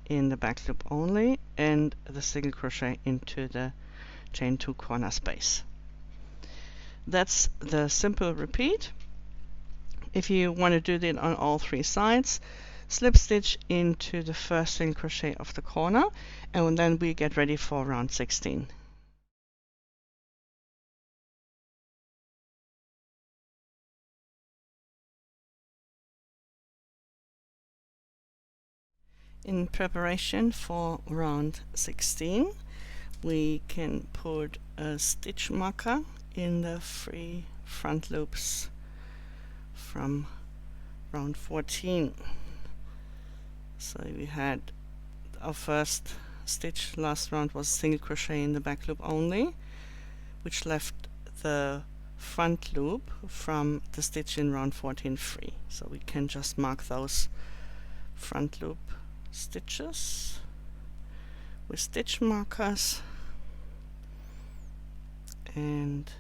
in the back loop only and the single crochet into the chain 2 corner space. That's the simple repeat. If you want to do that on all 3 sides, slip stitch into the first single crochet of the corner, and then we get ready for round 16. In preparation for round 16, we can put a stitch marker in the 3 front loops from round 14. So we had our first stitch last round was single crochet in the back loop only, which left the front loop from the stitch in round 14 free. So we can just mark those front loop stitches with stitch markers, and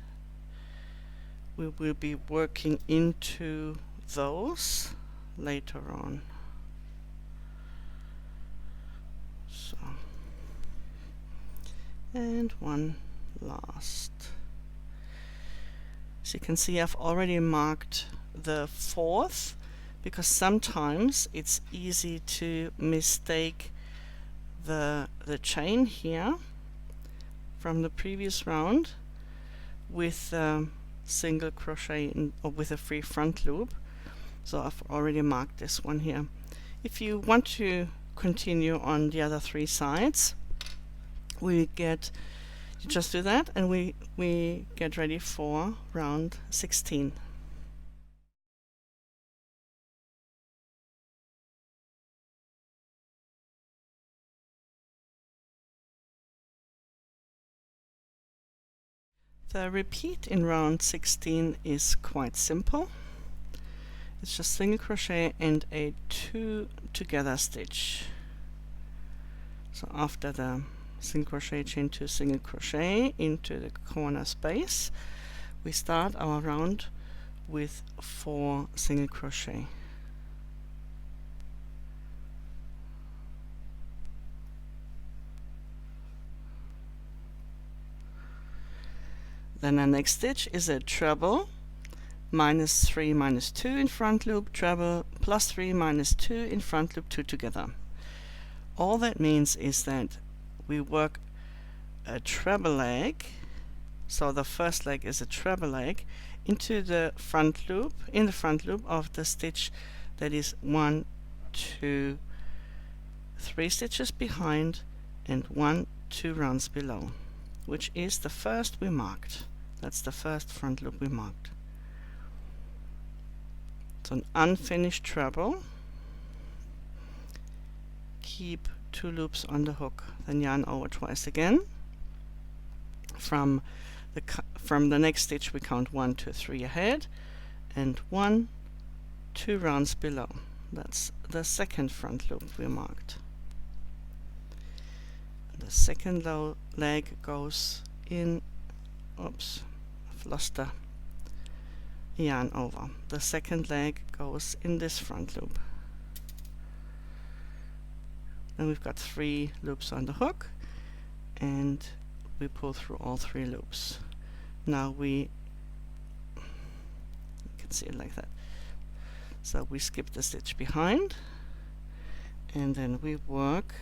we will be working into those later on. So, and one last. So you can see I've already marked the fourth, because sometimes it's easy to mistake the chain here from the previous round with single crochet or with a free front loop. So I've already marked this one here. If you want to continue on the other three sides, you just do that, and we get ready for round 16. The repeat in round 16 is quite simple. It's just single crochet and a 2 together stitch. So after the single crochet, chain 2 single crochet into the corner space, we start our round with 4 single crochet. Then the next stitch is a treble, -3 -2 in front loop, treble, +3 -2 in front loop, 2 together. All that means is that we work a treble leg, so the first leg is a treble leg, into the front loop, in the front loop of the stitch that is 1, 2, 3 stitches behind and 1, 2 rounds below, which is the first we marked. That's the first front loop we marked. It's an unfinished treble. Keep 2 loops on the hook, then yarn over twice again. From the next stitch we count 1, 2, 3 ahead, and 1, 2 rounds below. That's the second front loop we marked. The second leg goes in. Oops, I've lost the yarn over. The second leg goes in this front loop. Then we've got 3 loops on the hook, and we pull through all 3 loops. Now you can see it like that. So we skip the stitch behind, and then we work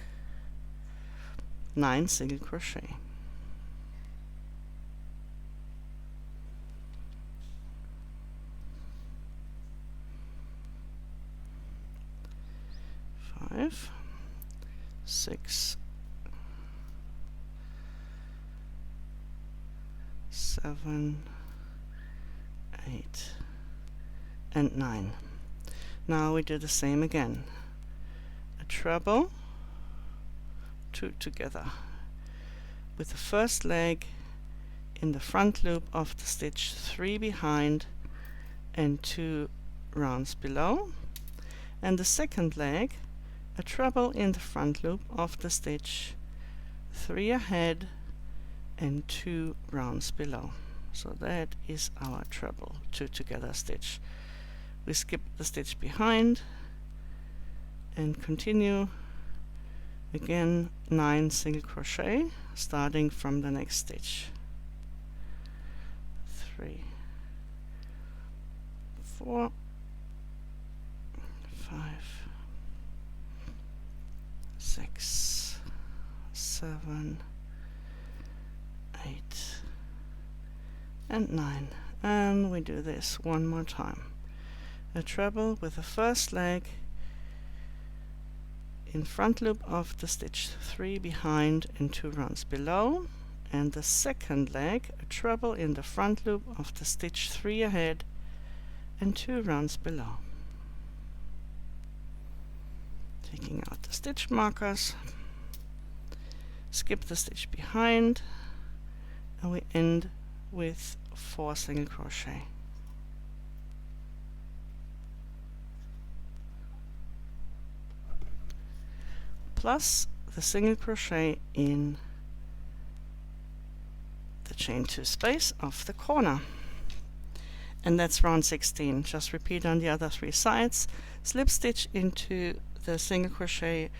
9 single crochet. Five, 6, 7, 8, and 9. Now we do the same again. A treble, 2 together, with the first leg in the front loop of the stitch 3 behind and 2 rounds below, and the second leg a treble in the front loop of the stitch 3 ahead and 2 rounds below. So that is our treble 2 together stitch. We skip the stitch behind and continue again 9 single crochet starting from the next stitch. 3, 4, 5, 6, 7, 8, and 9. And we do this one more time. A treble with the first leg in front loop of the stitch 3 behind and 2 rounds below, and the second leg a treble in the front loop of the stitch 3 ahead and 2 rounds below. Taking out the stitch markers, skip the stitch behind, and we end with 4 single crochet. Plus the single crochet in the chain 2 space of the corner. And that's round 16. Just repeat on the other 3 sides. Slip stitch into the single crochet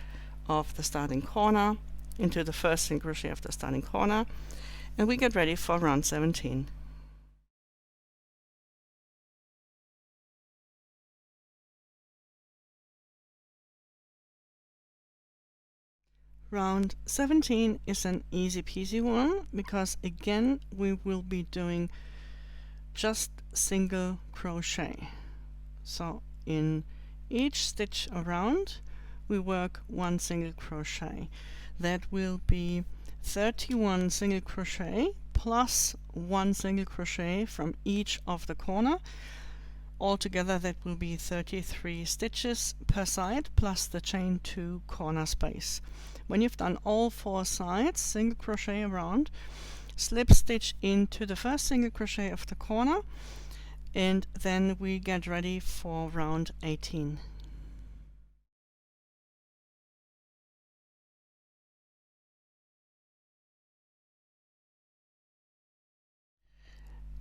of the starting corner, into the first single crochet of the starting corner, and we get ready for round 17. Round 17 is an easy peasy one, because again we will be doing just single crochet. So in each stitch around we work 1 single crochet. That will be 31 single crochet plus 1 single crochet from each of the corner. Altogether that will be 33 stitches per side plus the chain 2 corner space. When you've done all 4 sides, single crochet around, slip stitch into the first single crochet of the corner, and then we get ready for round 18.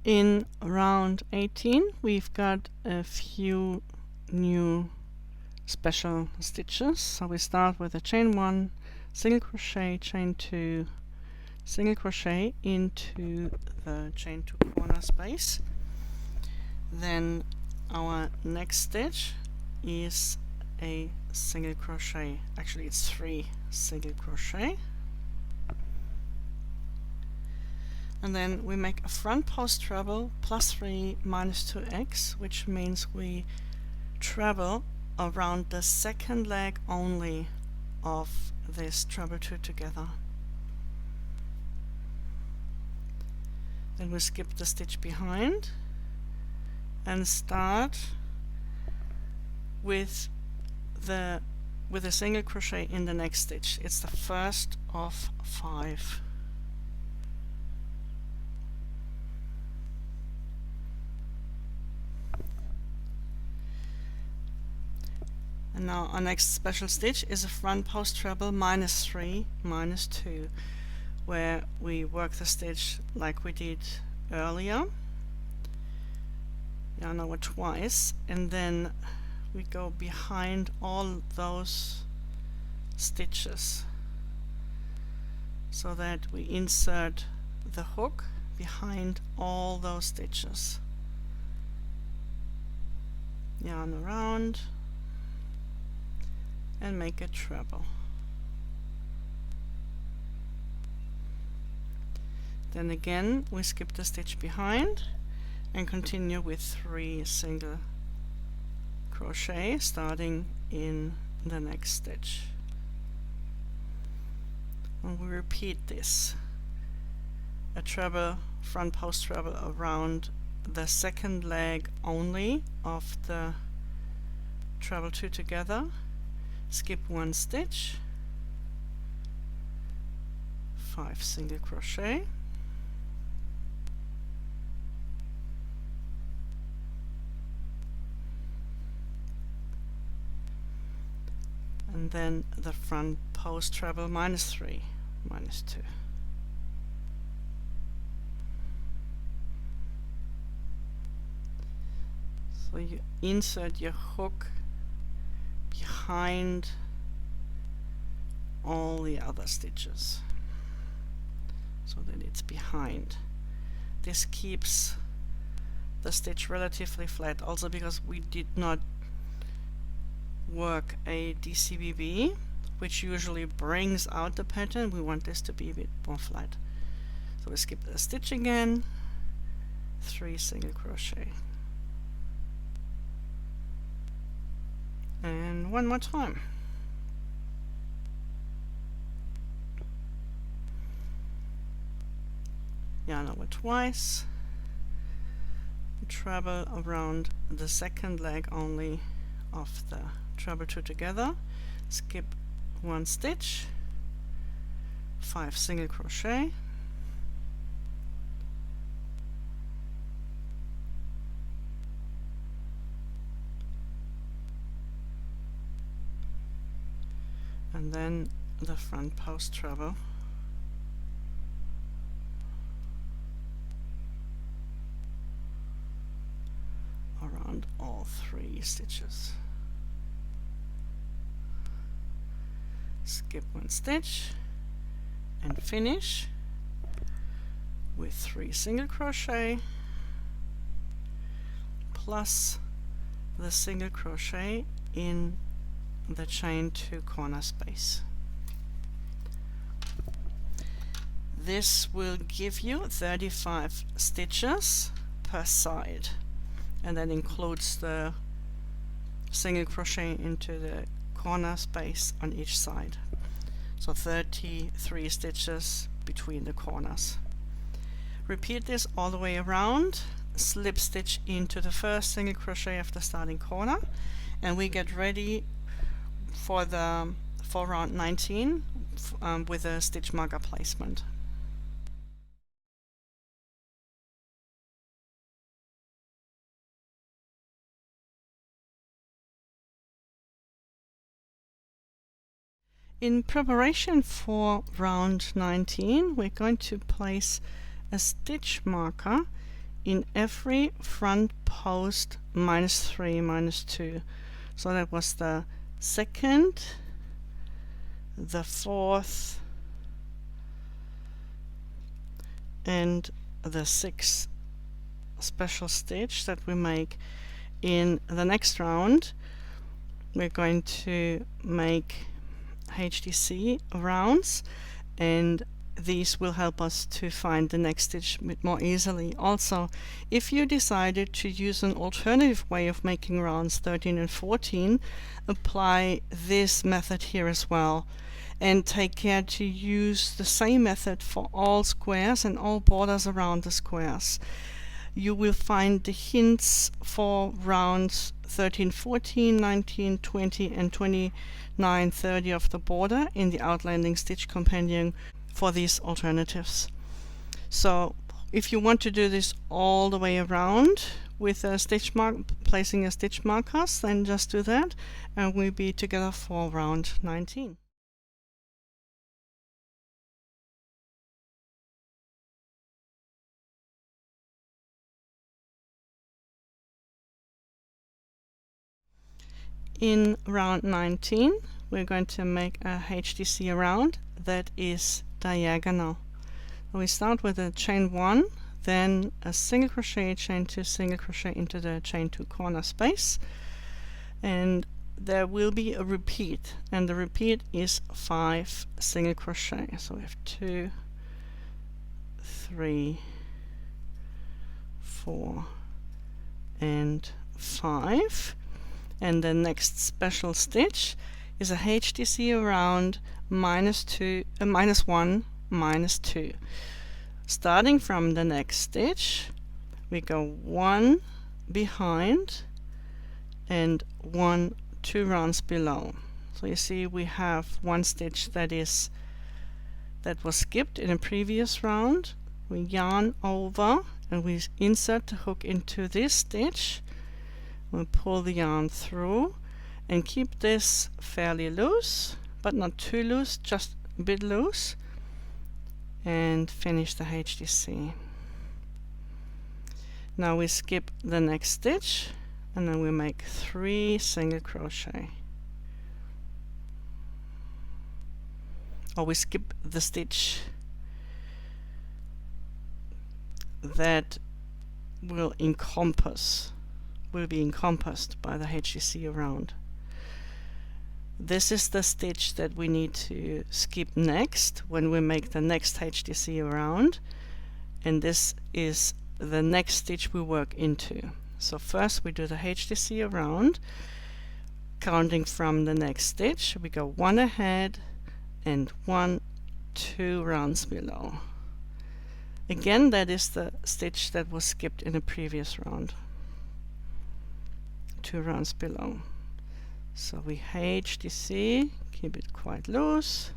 In round 18 we've got a few new special stitches. So we start with a chain 1, single crochet, chain 2, single crochet into the chain 2 corner space. Then our next stitch is a single crochet. Actually it's 3 single crochet. And then we make a front post treble plus 3 minus 2x, which means we treble around the second leg only of this treble 2 together. Then we skip the stitch behind and start with a single crochet in the next stitch. It's the first of 5. And now our next special stitch is a front post treble minus 3 minus 2, where we work the stitch like we did earlier, yarn over twice, and then we go behind all those stitches so that we insert the hook behind all those stitches. Yarn around and make a treble. Then again we skip the stitch behind and continue with 3 single crochet starting in the next stitch. And we repeat this. A treble, front post treble around the second leg only of the treble 2 together. Skip 1 stitch, 5 single crochet, and then the front post treble minus 3 minus 2. So you insert your hook behind all the other stitches so that it's behind. This keeps the stitch relatively flat, also because we did not work a dcbb, which usually brings out the pattern. We want this to be a bit more flat. So we skip the stitch again, 3 single crochet. And one more time. Yarn over twice, treble around the second leg only of the treble 2 together, skip 1 stitch, 5 single crochet, and then the front post treble, around all 3 stitches. Skip 1 stitch and finish with 3 single crochet plus the single crochet in the chain 2 corner space. This will give you 35 stitches per side, and that includes the single crochet into the corner space on each side. So 33 stitches between the corners. Repeat this all the way around, slip stitch into the first single crochet of the starting corner, and we get ready for round 19 with a stitch marker placement. In preparation for round 19, we're going to place a stitch marker in every front post -3, -2. So that was the 2nd, the 4th, and the 6th special stitch that we make. In the next round, we're going to make HDC rounds, and these will help us to find the next stitch a bit more easily. Also, if you decided to use an alternative way of making rounds 13 and 14, apply this method here as well, and take care to use the same method for all squares and all borders around the squares. You will find the hints for rounds 13, 14, 19, 20 and 29, 30 of the border in the Outlanding Stitch Compendium for these alternatives. So if you want to do this all the way around with a placing a stitch markers, then just do that, and we'll be together for round 19. In round 19, we're going to make a HDC round that is diagonal. We start with a chain 1, then a single crochet, chain 2, single crochet into the chain 2 corner space, and there will be a repeat, and the repeat is 5 single crochet. So we have 2, 3, 4 and 5, and the next special stitch is a HDC around -1, -2. Starting from the next stitch, we go 1 behind and 1 2 rounds below. So you see we have 1 stitch that was skipped in a previous round. We yarn over and we insert the hook into this stitch. We pull the yarn through and keep this fairly loose, but not too loose, just a bit loose, and finish the HDC. Now we skip the next stitch, and then we make 3 single crochet. Or we skip the stitch that will be encompassed by the HDC around. This is the stitch that we need to skip next when we make the next HDC around, and this is the next stitch we work into. So first we do the HDC around, counting from the next stitch. We go 1 ahead and 1 2 rounds below. Again, that is the stitch that was skipped in a previous round. 2 rounds below. So we HDC, keep it quite loose,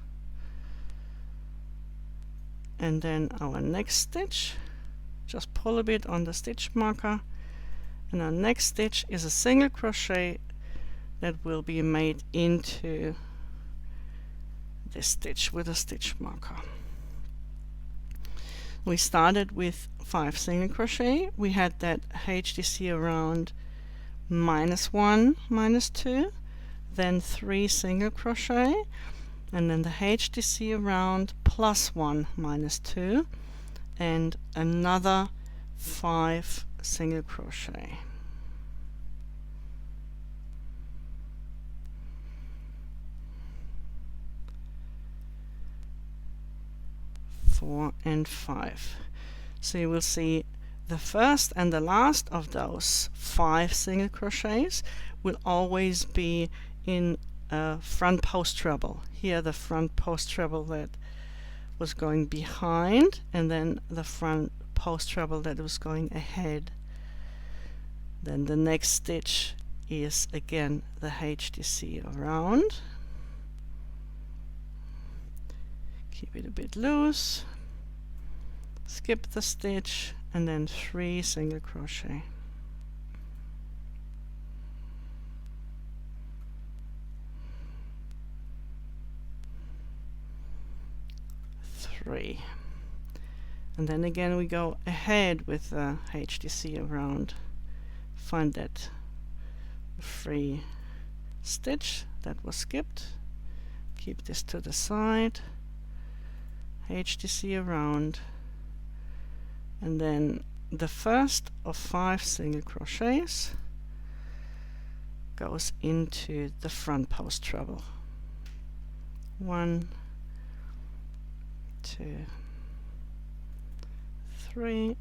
and then our next stitch, just pull a bit on the stitch marker, and our next stitch is a single crochet that will be made into this stitch with a stitch marker. We started with 5 single crochet. We had that HDC around -1, -2, then 3 single crochet, and then the HDC around +1, -2, and another 5 single crochet. Four and 5. So you will see the first and the last of those 5 single crochets will always be in a front post treble. Here the front post treble that was going behind, and then the front post treble that was going ahead. Then the next stitch is again the HDC around. Keep it a bit loose, skip the stitch, and then 3 single crochet. Three. And then again we go ahead with the HDC around. Find that free stitch that was skipped. Keep this to the side. HDC around, and then the first of 5 single crochets goes into the front post treble. 1, 2, 3,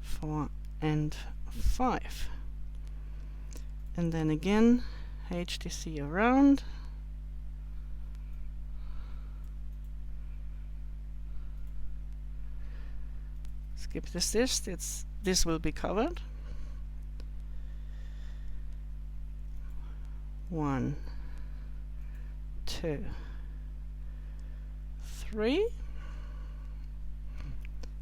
4 and 5, and then again HDC around, skip the stitch, this will be covered. 1, 2, 3,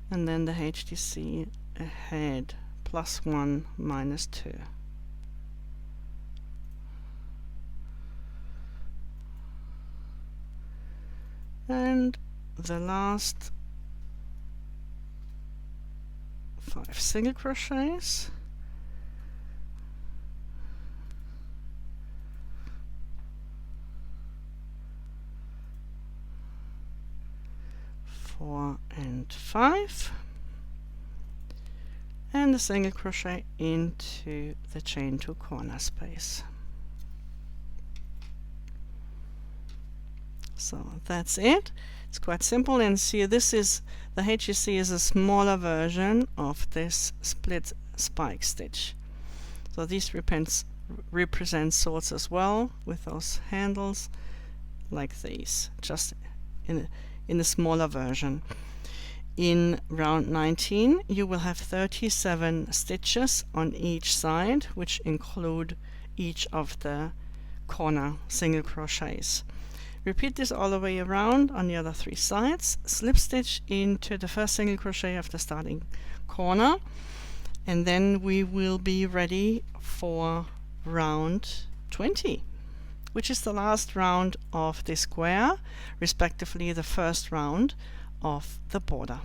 and then the HDC ahead, +1, -2. And the last 5 single crochets, four and 5, and a single crochet into the chain 2 corner space. So that's it. It's quite simple, and see, this is the HDC is a smaller version of this split spike stitch. So these represent swords as well, with those handles like these, just in a smaller version. In round 19 you will have 37 stitches on each side, which include each of the corner single crochets. Repeat this all the way around on the other 3 sides. Slip stitch into the first single crochet of the starting corner, and then we will be ready for round 20, which is the last round of the square, respectively the first round of the border.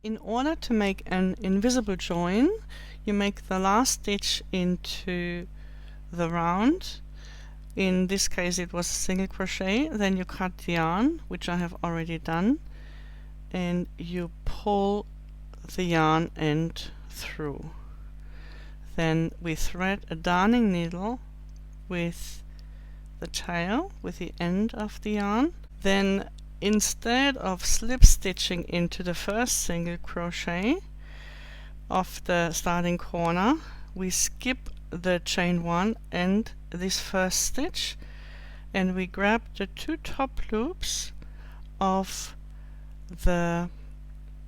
In order to make an invisible join, you make the last stitch into the round. In this case it was a single crochet, then you cut the yarn, which I have already done, and you pull the yarn end through. Then we thread a darning needle with the tail, with the end of the yarn. Then instead of slip stitching into the first single crochet of the starting corner, we skip the chain 1 and this first stitch, and we grab the two top loops of the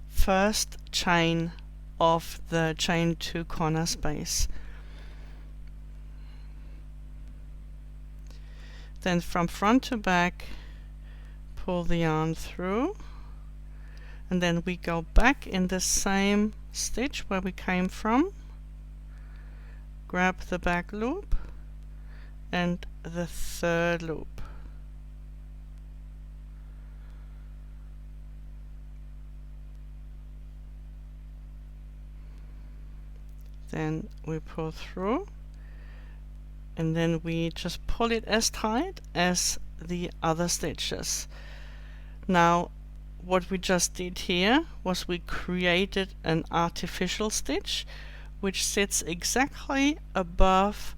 first chain of the chain 2 corner space. Then from front to back pull the yarn through, and then we go back in the same stitch where we came from, grab the back loop and the third loop. Then we pull through, and then we just pull it as tight as the other stitches. Now what we just did here was we created an artificial stitch which sits exactly above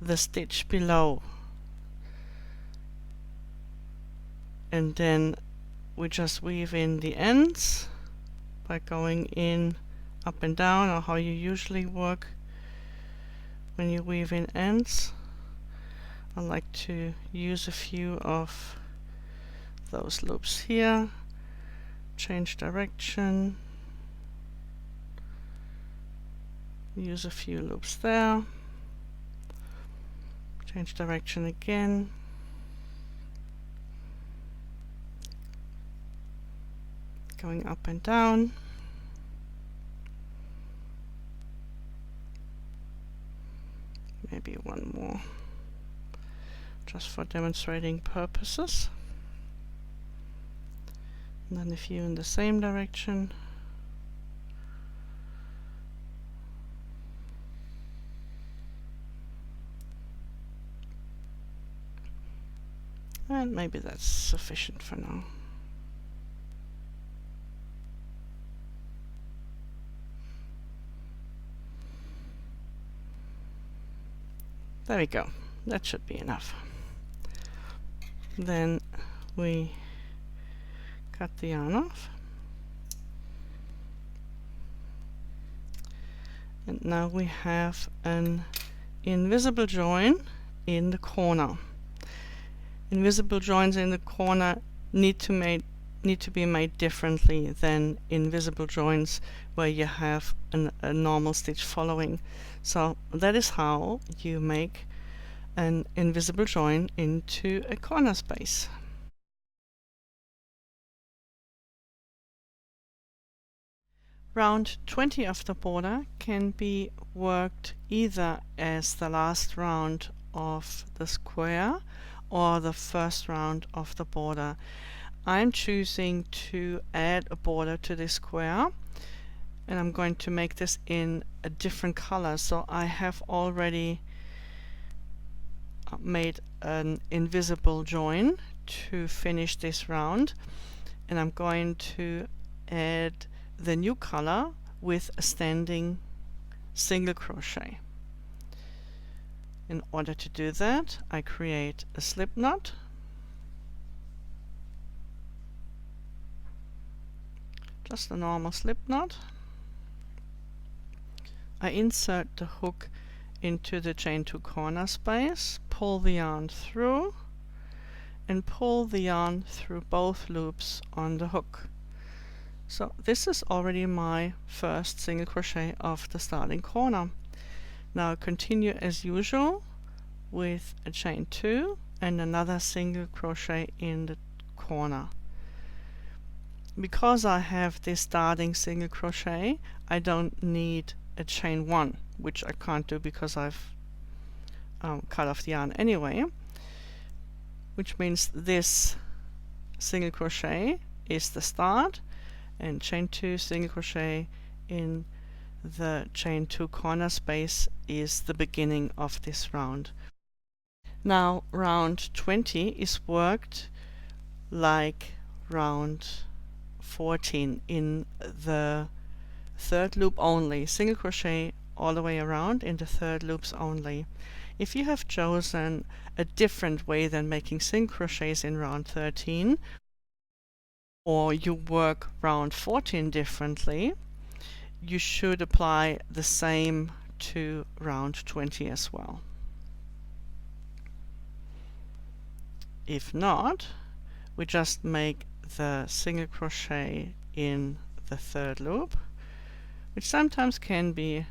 the stitch below, and then we just weave in the ends by going in up and down, or how you usually work when you weave in ends. I like to use a few of those loops here, change direction, use a few loops there, change direction again, going up and down. Maybe one more, just for demonstrating purposes. And then a few in the same direction. And maybe that's sufficient for now. There we go. That should be enough. Then we cut the yarn off. And now we have an invisible join in the corner. Invisible joins in the corner need to be made differently than invisible joins where you have a normal stitch following. So that is how you make an invisible join into a corner space. Round 20 of the border can be worked either as the last round of the square or the first round of the border. I'm choosing to add a border to this square, and I'm going to make this in a different color. So I have already made an invisible join to finish this round, and I'm going to add the new color with a standing single crochet. In order to do that, I create a slip knot, just a normal slip knot. I insert the hook into the chain 2 corner space, pull the yarn through, and pull the yarn through both loops on the hook. So this is already my first single crochet of the starting corner. Now continue as usual with a chain 2 and another single crochet in the corner. Because I have this starting single crochet, I don't need a chain 1, which I can't do because I've cut off the yarn anyway, which means this single crochet is the start, and chain 2 single crochet in the chain 2 corner space is the beginning of this round. Now round 20 is worked like round 14 in the third loop only, single crochet all the way around in the third loops only. If you have chosen a different way than making single crochets in round 13, or you work round 14 differently, you should apply the same to round 20 as well. If not, we just make the single crochet in the third loop, which sometimes can be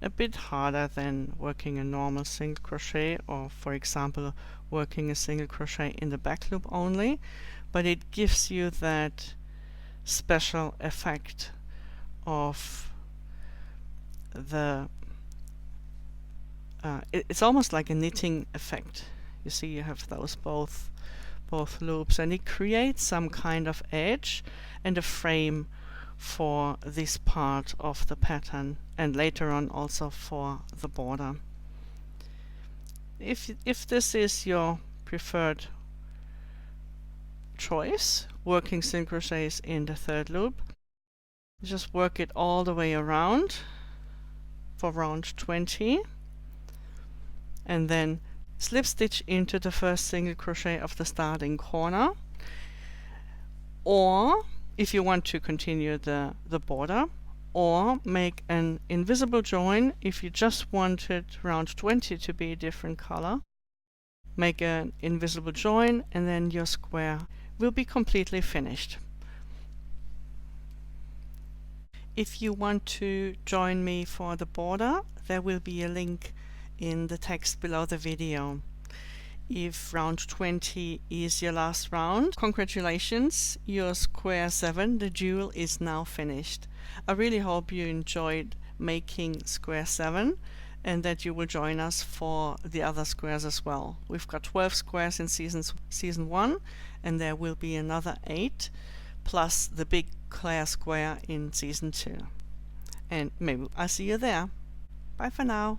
a bit harder than working a normal single crochet, or for example working a single crochet in the back loop only, but it gives you that special effect of the it's almost like a knitting effect. You see, you have those both loops, and it creates some kind of edge and a frame for this part of the pattern, and later on also for the border. If this is your preferred choice, working single crochets in the third loop, just work it all the way around for round 20, and then slip stitch into the first single crochet of the starting corner. Or if you want to continue the border, or make an invisible join if you just wanted round 20 to be a different color. Make an invisible join, and then your square will be completely finished. If you want to join me for the border, there will be a link in the text below the video. If round 20 is your last round, congratulations, your square 7, the Duel, is now finished. I really hope you enjoyed making square 7 and that you will join us for the other squares as well. We've got 12 squares in season 1, and there will be another 8 plus the big Claire square in season 2. And maybe I'll see you there. Bye for now.